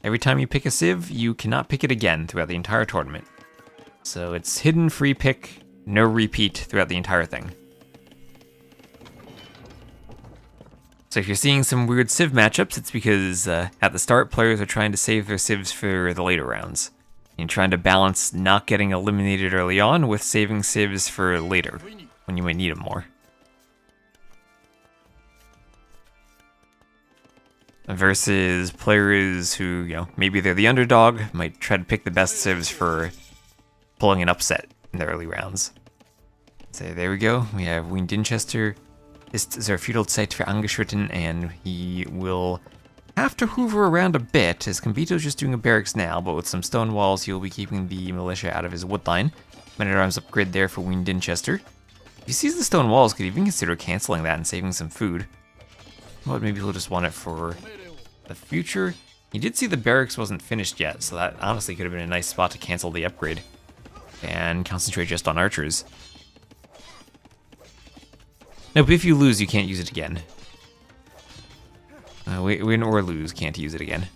Every time you pick a civ, you cannot pick it again throughout the entire tournament. So it's hidden, free pick, no repeat throughout the entire thing. So if you're seeing some weird civ matchups, it's because at the start, players are trying to save their civs for the later rounds. And trying to balance not getting eliminated early on with saving civs for later, when you might need them more. Versus players who, you know, maybe they're the underdog, might try to pick the best civs for pulling an upset in the early rounds. So there we go, we have Wean Dinchester. This is our feudal site for Angeschritten, and he will have to hoover around a bit, as Combito's just doing a barracks now, but with some stone walls, he'll be keeping the militia out of his wood line. Men-at-arms upgrade there for Wean Dinchester. If he sees the stone walls, could even consider canceling that and saving some food. But maybe he'll just want it for the future. He did see the barracks wasn't finished yet, so that honestly could have been a nice spot to cancel the upgrade and concentrate just on archers. Nope, if you lose, you can't use it again. Win or lose, can't use it again.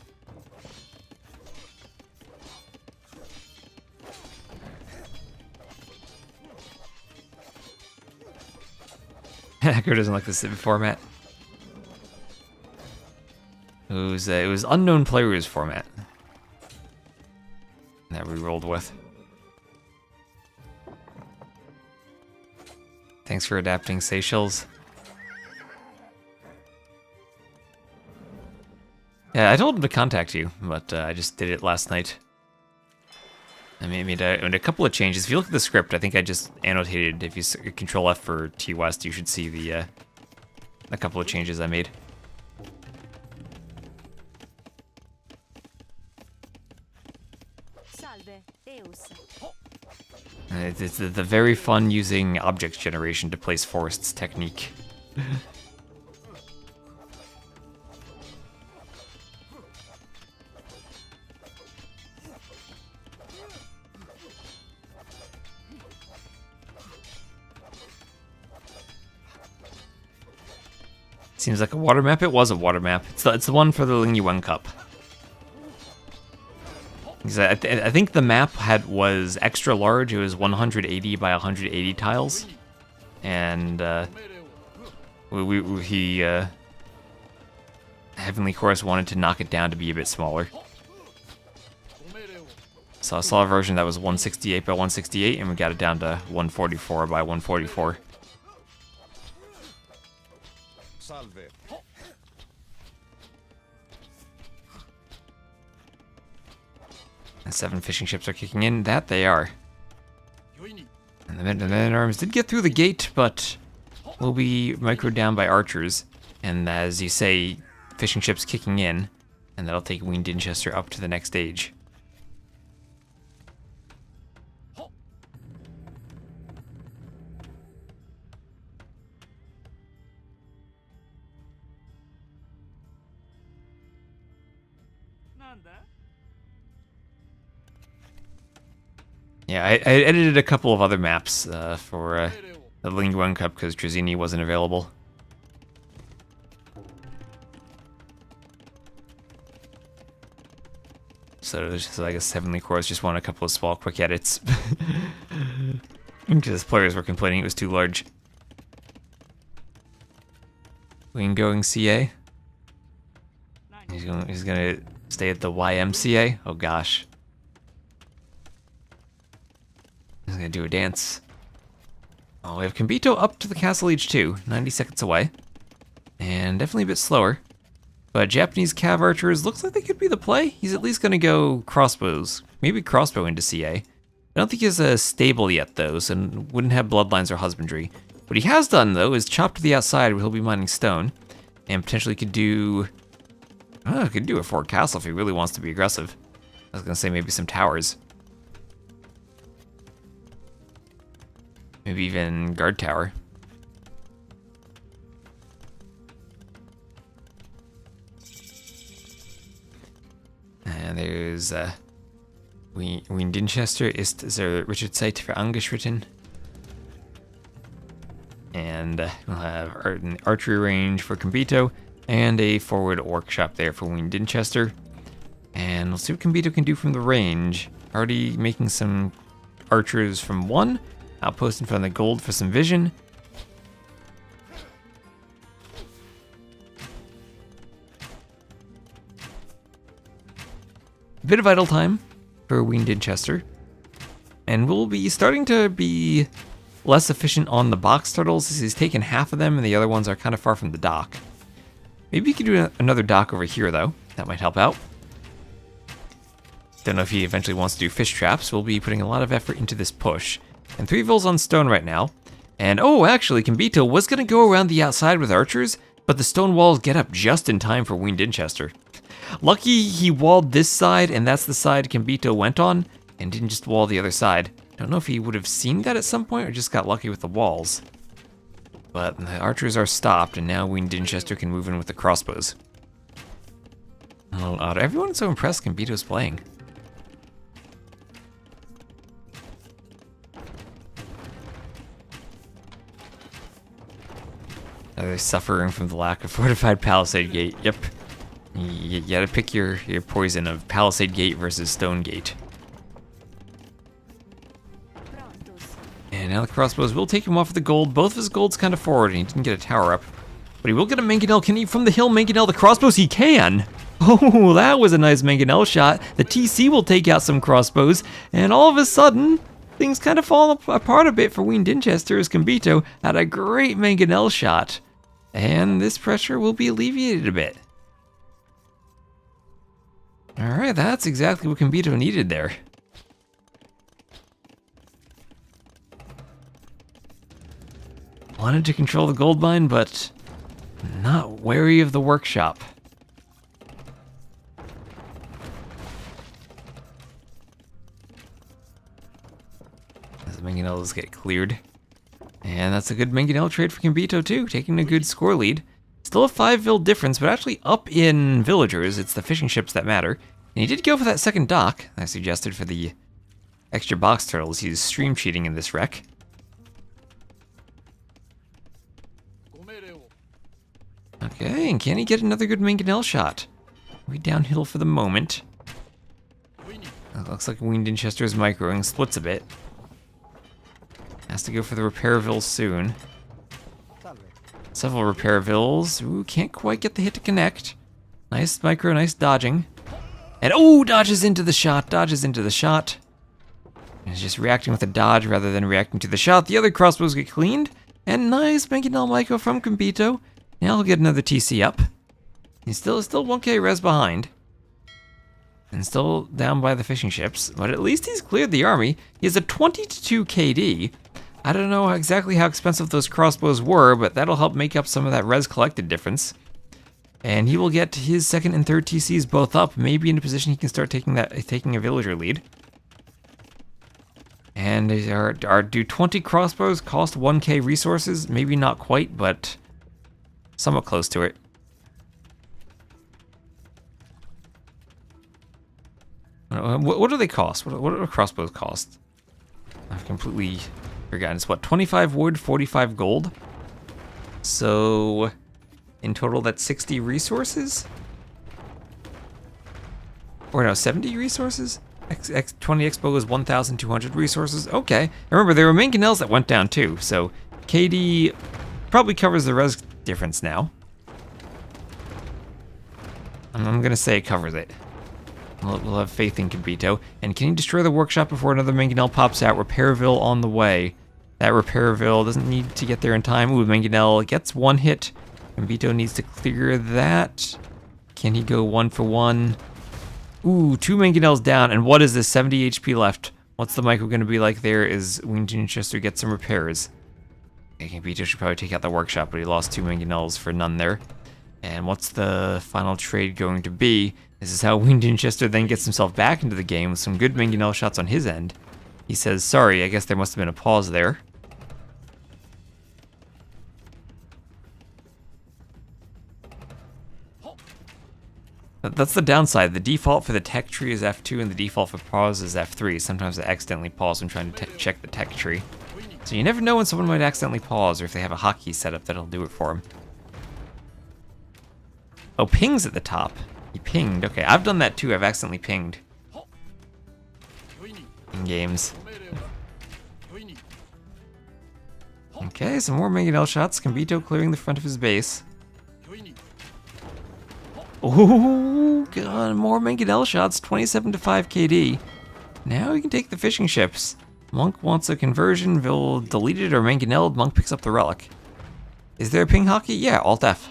Hacker doesn't like the civ format. It was UnknownPlayer's format that we rolled with. Thanks for adapting, Seychelles. Yeah, I told him to contact you, but I just did it last night. I made a couple of changes. If you look at the script, I think I just annotated. If you Control F for T West, you should see the a couple of changes I made. It's the very fun using object generation to place forests technique. Seems like a water map. It was a water map. It's the one for the Ling Yuan Cup. 'Cause I think the map was extra large. It was 180 by 180 tiles, and Heavenly Chorus wanted to knock it down to be a bit smaller. So I saw a version that was 168 by 168, and we got it down to 144 by 144. Salve. And 7 fishing ships are kicking in. That they are. And the men-at-arms did get through the gate, but will be microed down by archers. And as you say, fishing ships kicking in, and that'll take Wean Dinchester up to the next stage. Yeah, I edited a couple of other maps for the Linguang Cup because Trezini wasn't available. So I guess Heavenly Chorus just wanted a couple of small, quick edits. Because players were complaining it was too large. Wean going CA. He's gonna stay at the YMCA. Oh gosh. He's gonna do a dance. Oh, we have Combito up to the Castle Age 2, 90 seconds away. And definitely a bit slower. But Japanese Cav Archers looks like they could be the play. He's at least gonna go crossbows. Maybe crossbow into CA. I don't think he's stable yet though, so wouldn't have bloodlines or husbandry. What he has done though is chop to the outside where he'll be mining stone. And potentially could do a fort castle if he really wants to be aggressive. I was gonna say maybe some towers. Maybe even guard tower. And there's Wean Dinchester ist der Richard Zeit für angeschritten. And we'll have an archery range for Combito and a forward workshop there for Wean Dinchester. And we'll see what Combito can do from the range. Already making some archers from 1. Outpost in front of the gold for some vision. A bit of idle time for Wean Dinchester. And we'll be starting to be less efficient on the box turtles as he's taken half of them and the other ones are kind of far from the dock. Maybe you could do another dock over here though. That might help out. Don't know if he eventually wants to do fish traps. We'll be putting a lot of effort into this push. And 3 vills on stone right now. And oh, actually, Combito was going to go around the outside with archers, but the stone walls get up just in time for Wean Dinchester. Lucky he walled this side, and that's the side Combito went on, and didn't just wall the other side. Don't know if he would have seen that at some point or just got lucky with the walls. But the archers are stopped, and now Wean Dinchester can move in with the crossbows. A little odd. Everyone's so impressed Combito's playing. Are they suffering from the lack of fortified palisade gate? Yep. You gotta pick your poison of palisade gate versus stone gate. And now the crossbows will take him off with the gold. Both of his gold's kind of forward, and he didn't get a tower up. But he will get a mangonel. Can he from the hill mangonel the crossbows? He can! Oh, that was a nice mangonel shot. The TC will take out some crossbows, and all of a sudden, things kind of fall apart a bit for Wean Dinchester as Combito had a great mangonel shot. And this pressure will be alleviated a bit. Alright, that's exactly what Combito needed there. Wanted to control the gold mine, but not wary of the workshop. As the mangonels get cleared. And that's a good mangonel trade for Combito too, taking a good score lead. Still a 5 vill difference, but actually up in villagers. It's the fishing ships that matter. And he did go for that second dock I suggested for the extra box turtles. He's stream cheating in this wreck. Okay, and can he get another good mangonel shot? We downhill for the moment. Looks like Wean Dinchester is microing, splits a bit. Has to go for the Repairville soon. Several Repairvilles. Ooh, can't quite get the hit to connect. Nice micro, nice dodging. And oh, dodges into the shot, dodges into the shot. And he's just reacting with a dodge rather than reacting to the shot. The other crossbows get cleaned. And nice Mangonel micro from Combito. Now he'll get another TC up. He's still 1k res behind. And still down by the fishing ships. But at least he's cleared the army. He has a 22 KD. I don't know exactly how expensive those crossbows were, but that'll help make up some of that res collected difference. And he will get his second and third TCs both up, maybe in a position he can start taking a villager lead. And do 20 crossbows cost 1k resources? Maybe not quite, but somewhat close to it. What do they cost? What do crossbows cost? I've completely forgotten. It's what, 25 wood, 45 gold? So in total that's 60 resources? Or no, 70 resources? 20 Expo is 1,200 resources. Okay. And remember, there were mangonels that went down too, so KD probably covers the res difference now. I'm gonna say it covers it. We'll have faith in Combito. And can he destroy the workshop before another mangonel pops out? Repairville on the way. That Repairville doesn't need to get there in time. Ooh, mangonel gets one hit. Combito needs to clear that. Can he go 1 for 1? Ooh, 2 mangonels down. And what is this? 70 HP left. What's the micro going to be like there as Wean Dinchester gets some repairs? Okay, Combito should probably take out the workshop, but he lost 2 mangonels for none there. And what's the final trade going to be? This is how Wean Dinchester then gets himself back into the game with some good mangonel shots on his end. He says, sorry, I guess there must have been a pause there. That's the downside. The default for the tech tree is F2 and the default for pause is F3. Sometimes I accidentally pause when trying to check the tech tree. So you never know when someone might accidentally pause or if they have a hotkey set up that'll do it for them. Oh, ping's at the top. He pinged. Okay, I've done that too. I've accidentally pinged in games. Okay, some more mangonel shots. Combito clearing the front of his base. Oh, God, more mangonel shots. 27 to 5 KD. Now we can take the fishing ships. Monk wants a conversion. Vil deleted or mangonelled. Monk picks up the relic. Is there a ping hockey? Yeah, Alt F.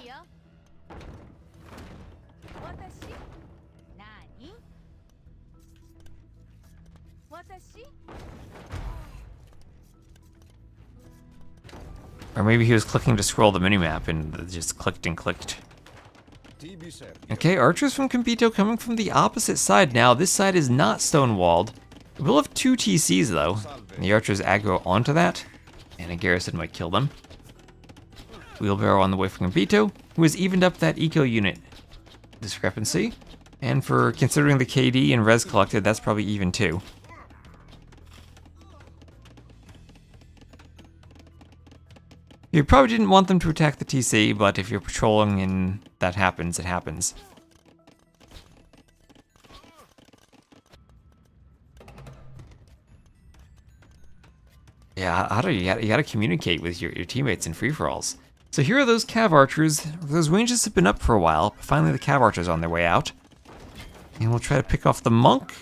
Or maybe he was clicking to scroll the minimap and just clicked and clicked. Okay, archers from Combito coming from the opposite side now. This side is not stonewalled. We'll have 2 TCs though. And the archers aggro onto that. And a garrison might kill them. Wheelbarrow on the way from Combito, who has evened up that eco unit discrepancy. And for considering the KD and res collected, that's probably even too. You probably didn't want them to attack the TC, but if you're patrolling and that happens, it happens. Yeah, how do you gotta communicate with your teammates in free-for-alls. So here are those cav archers. Those ranges have been up for a while, but finally the cav archers are on their way out. And we'll try to pick off the monk.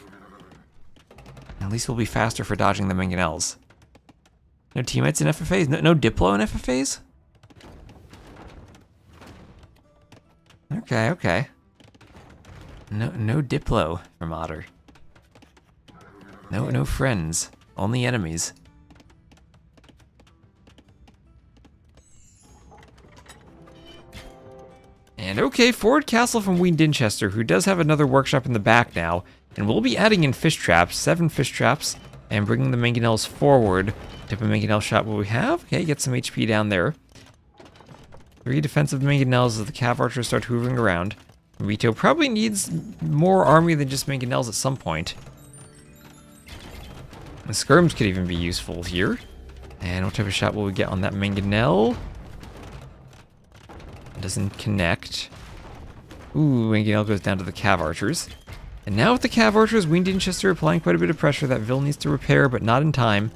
At least we'll be faster for dodging the mangonels. No teammates in FFAs? No Diplo in FFAs? Okay, okay. No Diplo from Otter. No friends. Only enemies. And okay, forward castle from Wean Dinchester, who does have another workshop in the back now. And we'll be adding in fish traps, 7 fish traps, and bringing the mangonels forward. What type of mangonel shot will we have? Okay, get some HP down there. 3 defensive mangonels as the cav archers start hoovering around. Rito probably needs more army than just mangonels at some point. The skirms could even be useful here. And what type of shot will we get on that mangonel? Doesn't connect. Ooh, mangonel goes down to the cav archers. And now with the Cav Archers, Wean Dinchester applying quite a bit of pressure. That Vil needs to repair, but not in time.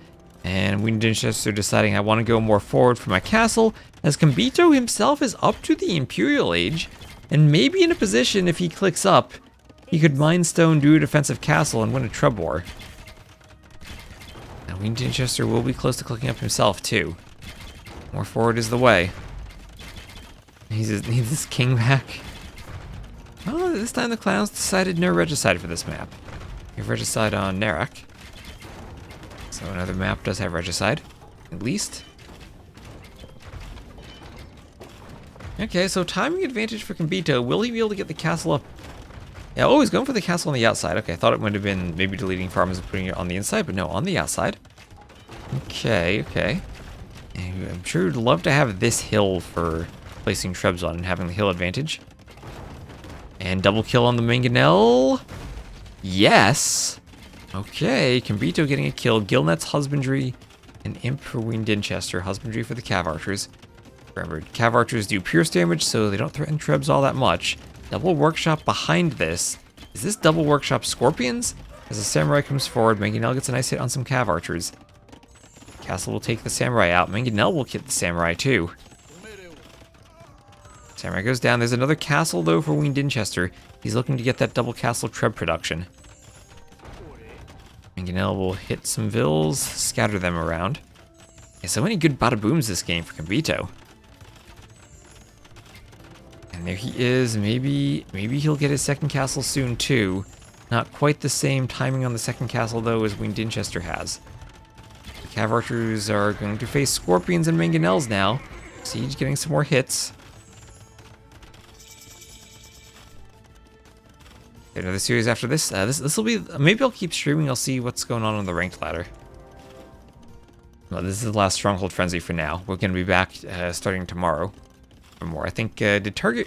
And Wean Dinchester deciding I want to go more forward for my castle, as Combito himself is up to the Imperial Age, and maybe in a position, if he clicks up, he could Mind Stone, do a defensive castle, and win a Treb War. Now Wean Dinchester will be close to clicking up himself, too. More forward is the way. Needs his king back. Oh, this time the clowns decided no regicide for this map. We have regicide on Narak. So another map does have regicide, at least. Okay, so timing advantage for Combito. Will he be able to get the castle up? Yeah, oh, he's going for the castle on the outside. Okay, I thought it might have been maybe deleting farms and putting it on the inside, but no, on the outside. Okay, okay. And I'm sure you'd love to have this hill for placing Trebs on and having the hill advantage. And double kill on the Mangonel. Yes. Okay, Combito getting a kill. Gilnet's Husbandry and Imp for Wean Dinchester. Husbandry for the Cav Archers. Remember, Cav Archers do pierce damage, so they don't threaten Trebs all that much. Double Workshop behind this. Is this double Workshop Scorpions? As the Samurai comes forward, Mangonel gets a nice hit on some Cav Archers. Castle will take the Samurai out. Mangonel will hit the Samurai too. Samurai goes down. There's another castle, though, for Wean Dinchester. He's looking to get that double castle Treb production. Mangonel will hit some Vils, scatter them around. Yeah, so many good bada booms this game for Combito. And there he is. Maybe he'll get his second castle soon, too. Not quite the same timing on the second castle, though, as Wean Dinchester has. The Cav Archers are going to face Scorpions and Mangonels now. Siege getting some more hits. Another series after this. This will be. Maybe I'll keep streaming. I'll see what's going on the ranked ladder. Well, this is the last Stronghold Frenzy for now. We're going to be back starting tomorrow for more. I think did Target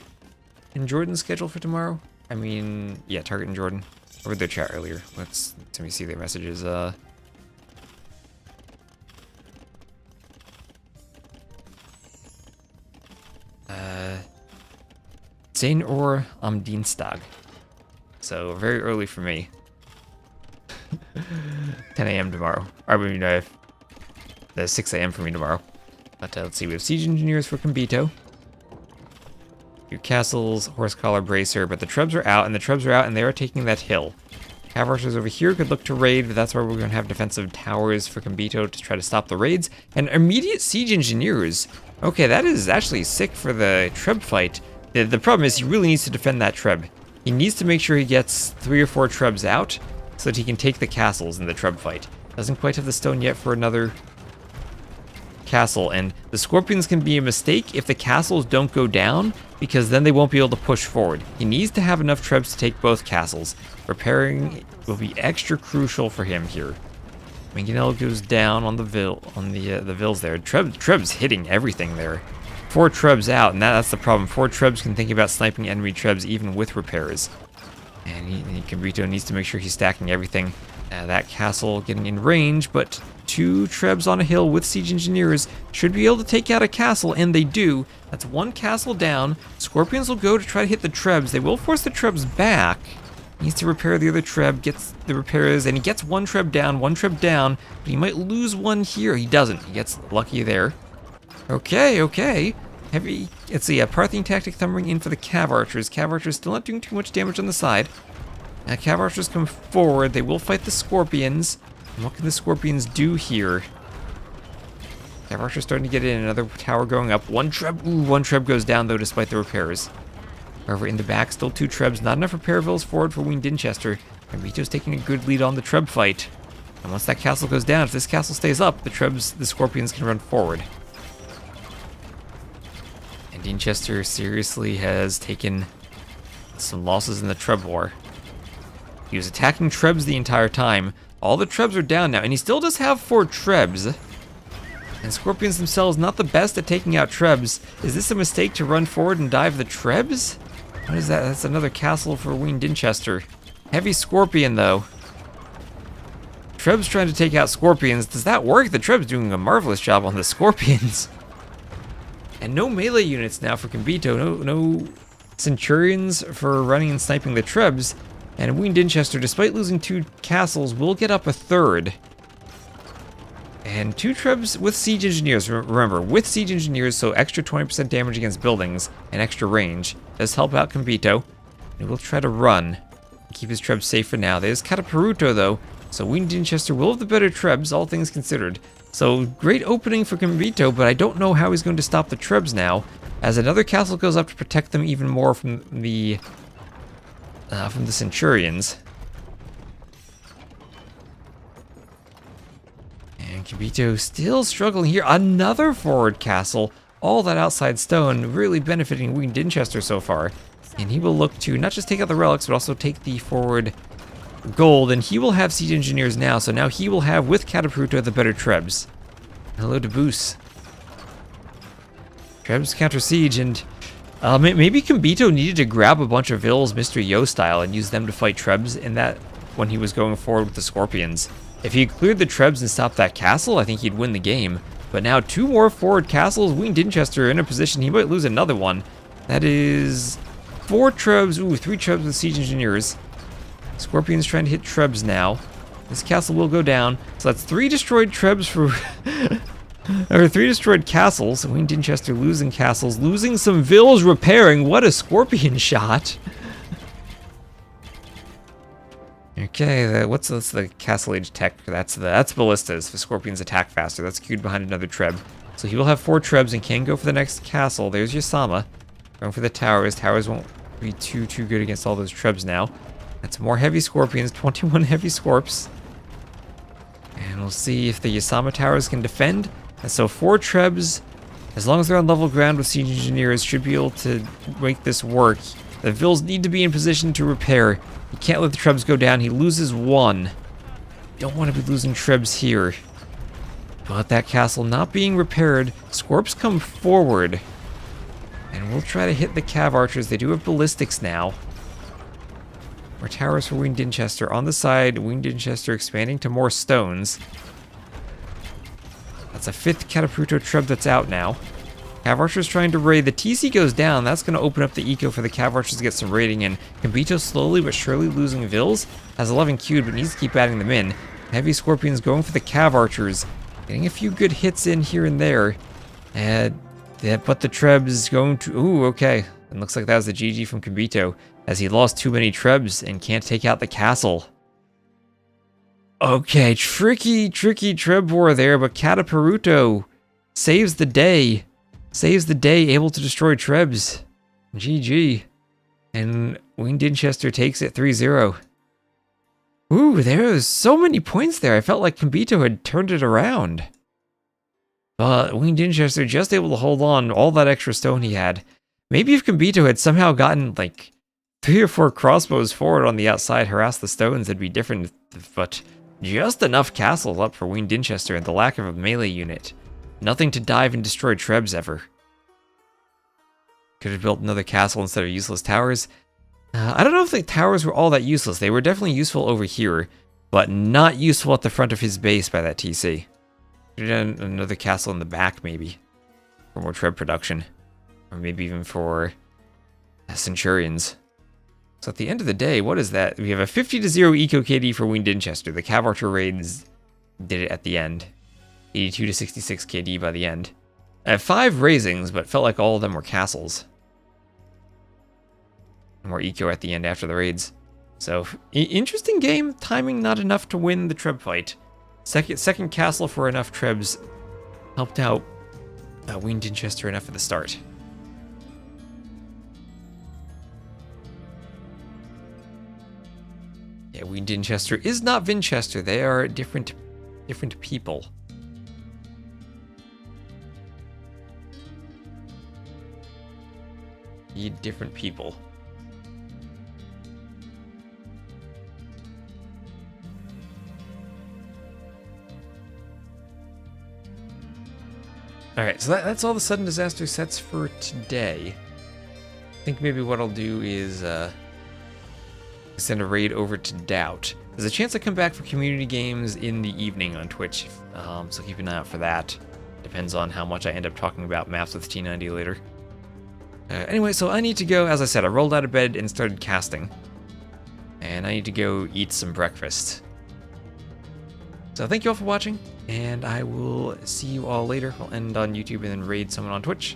and Jordan schedule for tomorrow? I mean, yeah, Target and Jordan. I read their chat earlier. Let me see their messages. Zane or am Dienstag. So very early for me. 10 a.m. tomorrow. Or, I mean, 6 a.m. for me tomorrow. But let's see, we have Siege Engineers for Combito. Two castles, Horse Collar Bracer, but the Trebs are out, and they are taking that hill. Cav Archers over here could look to raid, but that's where we're going to have defensive towers for Combito to try to stop the raids. And immediate Siege Engineers. Okay, that is actually sick for the Treb fight. The problem is he really needs to defend that Treb. He needs to make sure he gets 3 or 4 Trebs out so that he can take the castles in the Treb fight. Doesn't quite have the stone yet for another castle, and the Scorpions can be a mistake if the castles don't go down, because then they won't be able to push forward. He needs to have enough Trebs to take both castles. Repairing will be extra crucial for him here. Mangonel goes down on the Vils there. Trebs hitting everything there. 4 Trebs out, and that's the problem. 4 Trebs can think about sniping enemy Trebs even with repairs. And Combito needs to make sure he's stacking everything. That castle getting in range, but 2 Trebs on a hill with Siege Engineers should be able to take out a castle, and they do. That's 1 castle down. Scorpions will go to try to hit the Trebs. They will force the Trebs back. He needs to repair the other Treb, gets the repairs, and he gets 1 Treb down, but he might lose 1 here. He doesn't. He gets lucky there. Okay. Heavy. Let's see, Parthian Tactic Thumbering in for the Cav Archers. Cav Archers still not doing too much damage on the side. Cav Archers come forward. They will fight the Scorpions. And what can the Scorpions do here? Cav Archers starting to get in. Another tower going up. 1 Treb. Ooh, 1 Treb goes down, though, despite the repairs. However, in the back, still 2 Trebs. Not enough repair vills forward for Wean Dinchester. Combito's taking a good lead on the Treb fight. And once that castle goes down, if this castle stays up, the Scorpions can run forward. Dinchester seriously has taken some losses in the Treb war. He was attacking Trebs the entire time. All the Trebs are down now, and he still does have 4 Trebs. And Scorpions themselves not the best at taking out Trebs. Is this a mistake to run forward and dive the Trebs? What is that? That's another castle for Wean Dinchester. Heavy Scorpion, though. Trebs trying to take out Scorpions. Does that work? The Trebs doing a marvelous job on the Scorpions. And no melee units now for Combito. No Centurions for running and sniping the Trebs. And Wean Dinchester, despite losing 2 castles, will get up a 3rd. And 2 trebs with siege engineers. Remember, with siege engineers, so extra 20% damage against buildings and extra range does help out Combito. And we'll try to run and keep his trebs safe for now. There's Cataparuto though, so Wean Dinchester will have the better trebs, all things considered. So great opening for Combito, but I don't know how he's going to stop the trebs now, as another castle goes up to protect them even more from the Centurions. And Combito still struggling here. Another forward castle. All that outside stone really benefiting Wean Dinchester so far. And he will look to not just take out the relics, but also take the forward gold. And he will have siege engineers now. So now he will have, with Cataparuto, the better trebs. Hello, DuDuZhu. Trebs counter siege, and maybe Combito needed to grab a bunch of vills Mr. Yo style and use them to fight trebs in that when he was going forward with the Scorpions. If he cleared the trebs and stopped that castle, I think he'd win the game. But now 2 more forward castles. Wean Dinchester in a position he might lose another one. That is 4 trebs. Ooh, 3 trebs with siege engineers. Scorpions trying to hit trebs now. This castle will go down. So that's 3 destroyed trebs for... or 3 destroyed castles. Wean Dinchester losing castles. Losing some vills repairing. What a Scorpion shot. Okay, what's the castle age tech? That's ballistas. The Scorpions attack faster. That's queued behind another treb. So he will have 4 trebs and can go for the next castle. There's Yasama. Going for the towers. Towers won't be too good against all those trebs now. That's more heavy Scorpions. 21 heavy Scorps. And we'll see if the Yasama towers can defend. And so 4 trebs, as long as they're on level ground with siege engineers, should be able to make this work. The vills need to be in position to repair. You can't let the trebs go down. He loses 1. Don't want to be losing trebs here. But that castle not being repaired, Scorps come forward. And we'll try to hit the Cav Archers. They do have ballistics now. More towers for Wean Dinchester. On the side, Wean Dinchester expanding to more stones. That's a 5th Cataparuto treb that's out now. Cav Archers trying to raid. The TC goes down. That's going to open up the eco for the Cav Archers to get some raiding in. Combito slowly but surely losing vills. Has 11 queued, but needs to keep adding them in. Heavy Scorpions going for the Cav Archers. Getting a few good hits in here and there. But the trebs going to... Ooh, okay. It looks like that was the GG from Combito, as he lost too many trebs and can't take out the castle. Okay, tricky treb war there, but Cataparuto saves the day. Saves the day, able to destroy trebs. GG. And Wean Dinchester takes it 3-0. Ooh, there was so many points there. I felt like Combito had turned it around. But Wean Dinchester just able to hold on all that extra stone he had. Maybe if Combito had somehow gotten like 3 or 4 crossbows forward on the outside, harass the stones, it'd be different. But just enough castles up for Wean Dinchester and the lack of a melee unit. Nothing to dive and destroy trebs ever. Could have built another castle instead of useless towers. I don't know if the towers were all that useless. They were definitely useful over here, but not useful at the front of his base by that TC. Could have done another castle in the back, maybe, for more treb production. Or maybe even for Centurions. So at the end of the day, what is that? We have a 50-0 eco KD for Wean Dinchester. The Cav Archer raids did it at the end. 82 to 66 KD by the end. I have 5 raisings, but felt like all of them were castles. More eco at the end after the raids. So, interesting game. Timing not enough to win the treb fight. Second castle for enough trebs helped out Wean Dinchester enough at the start. Yeah, Wean Dinchester is not Winchester. They are different people. Different people. Alright, so that's all the sudden disaster sets for today. I think maybe what I'll do is send a raid over to Doubt. There's a chance I come back for community games in the evening on Twitch, so keep an eye out for that. Depends on how much I end up talking about maps with T90 later. Anyway, so I need to go. As I said, I rolled out of bed and started casting. And I need to go eat some breakfast. So thank you all for watching, and I will see you all later. I'll end on YouTube and then raid someone on Twitch.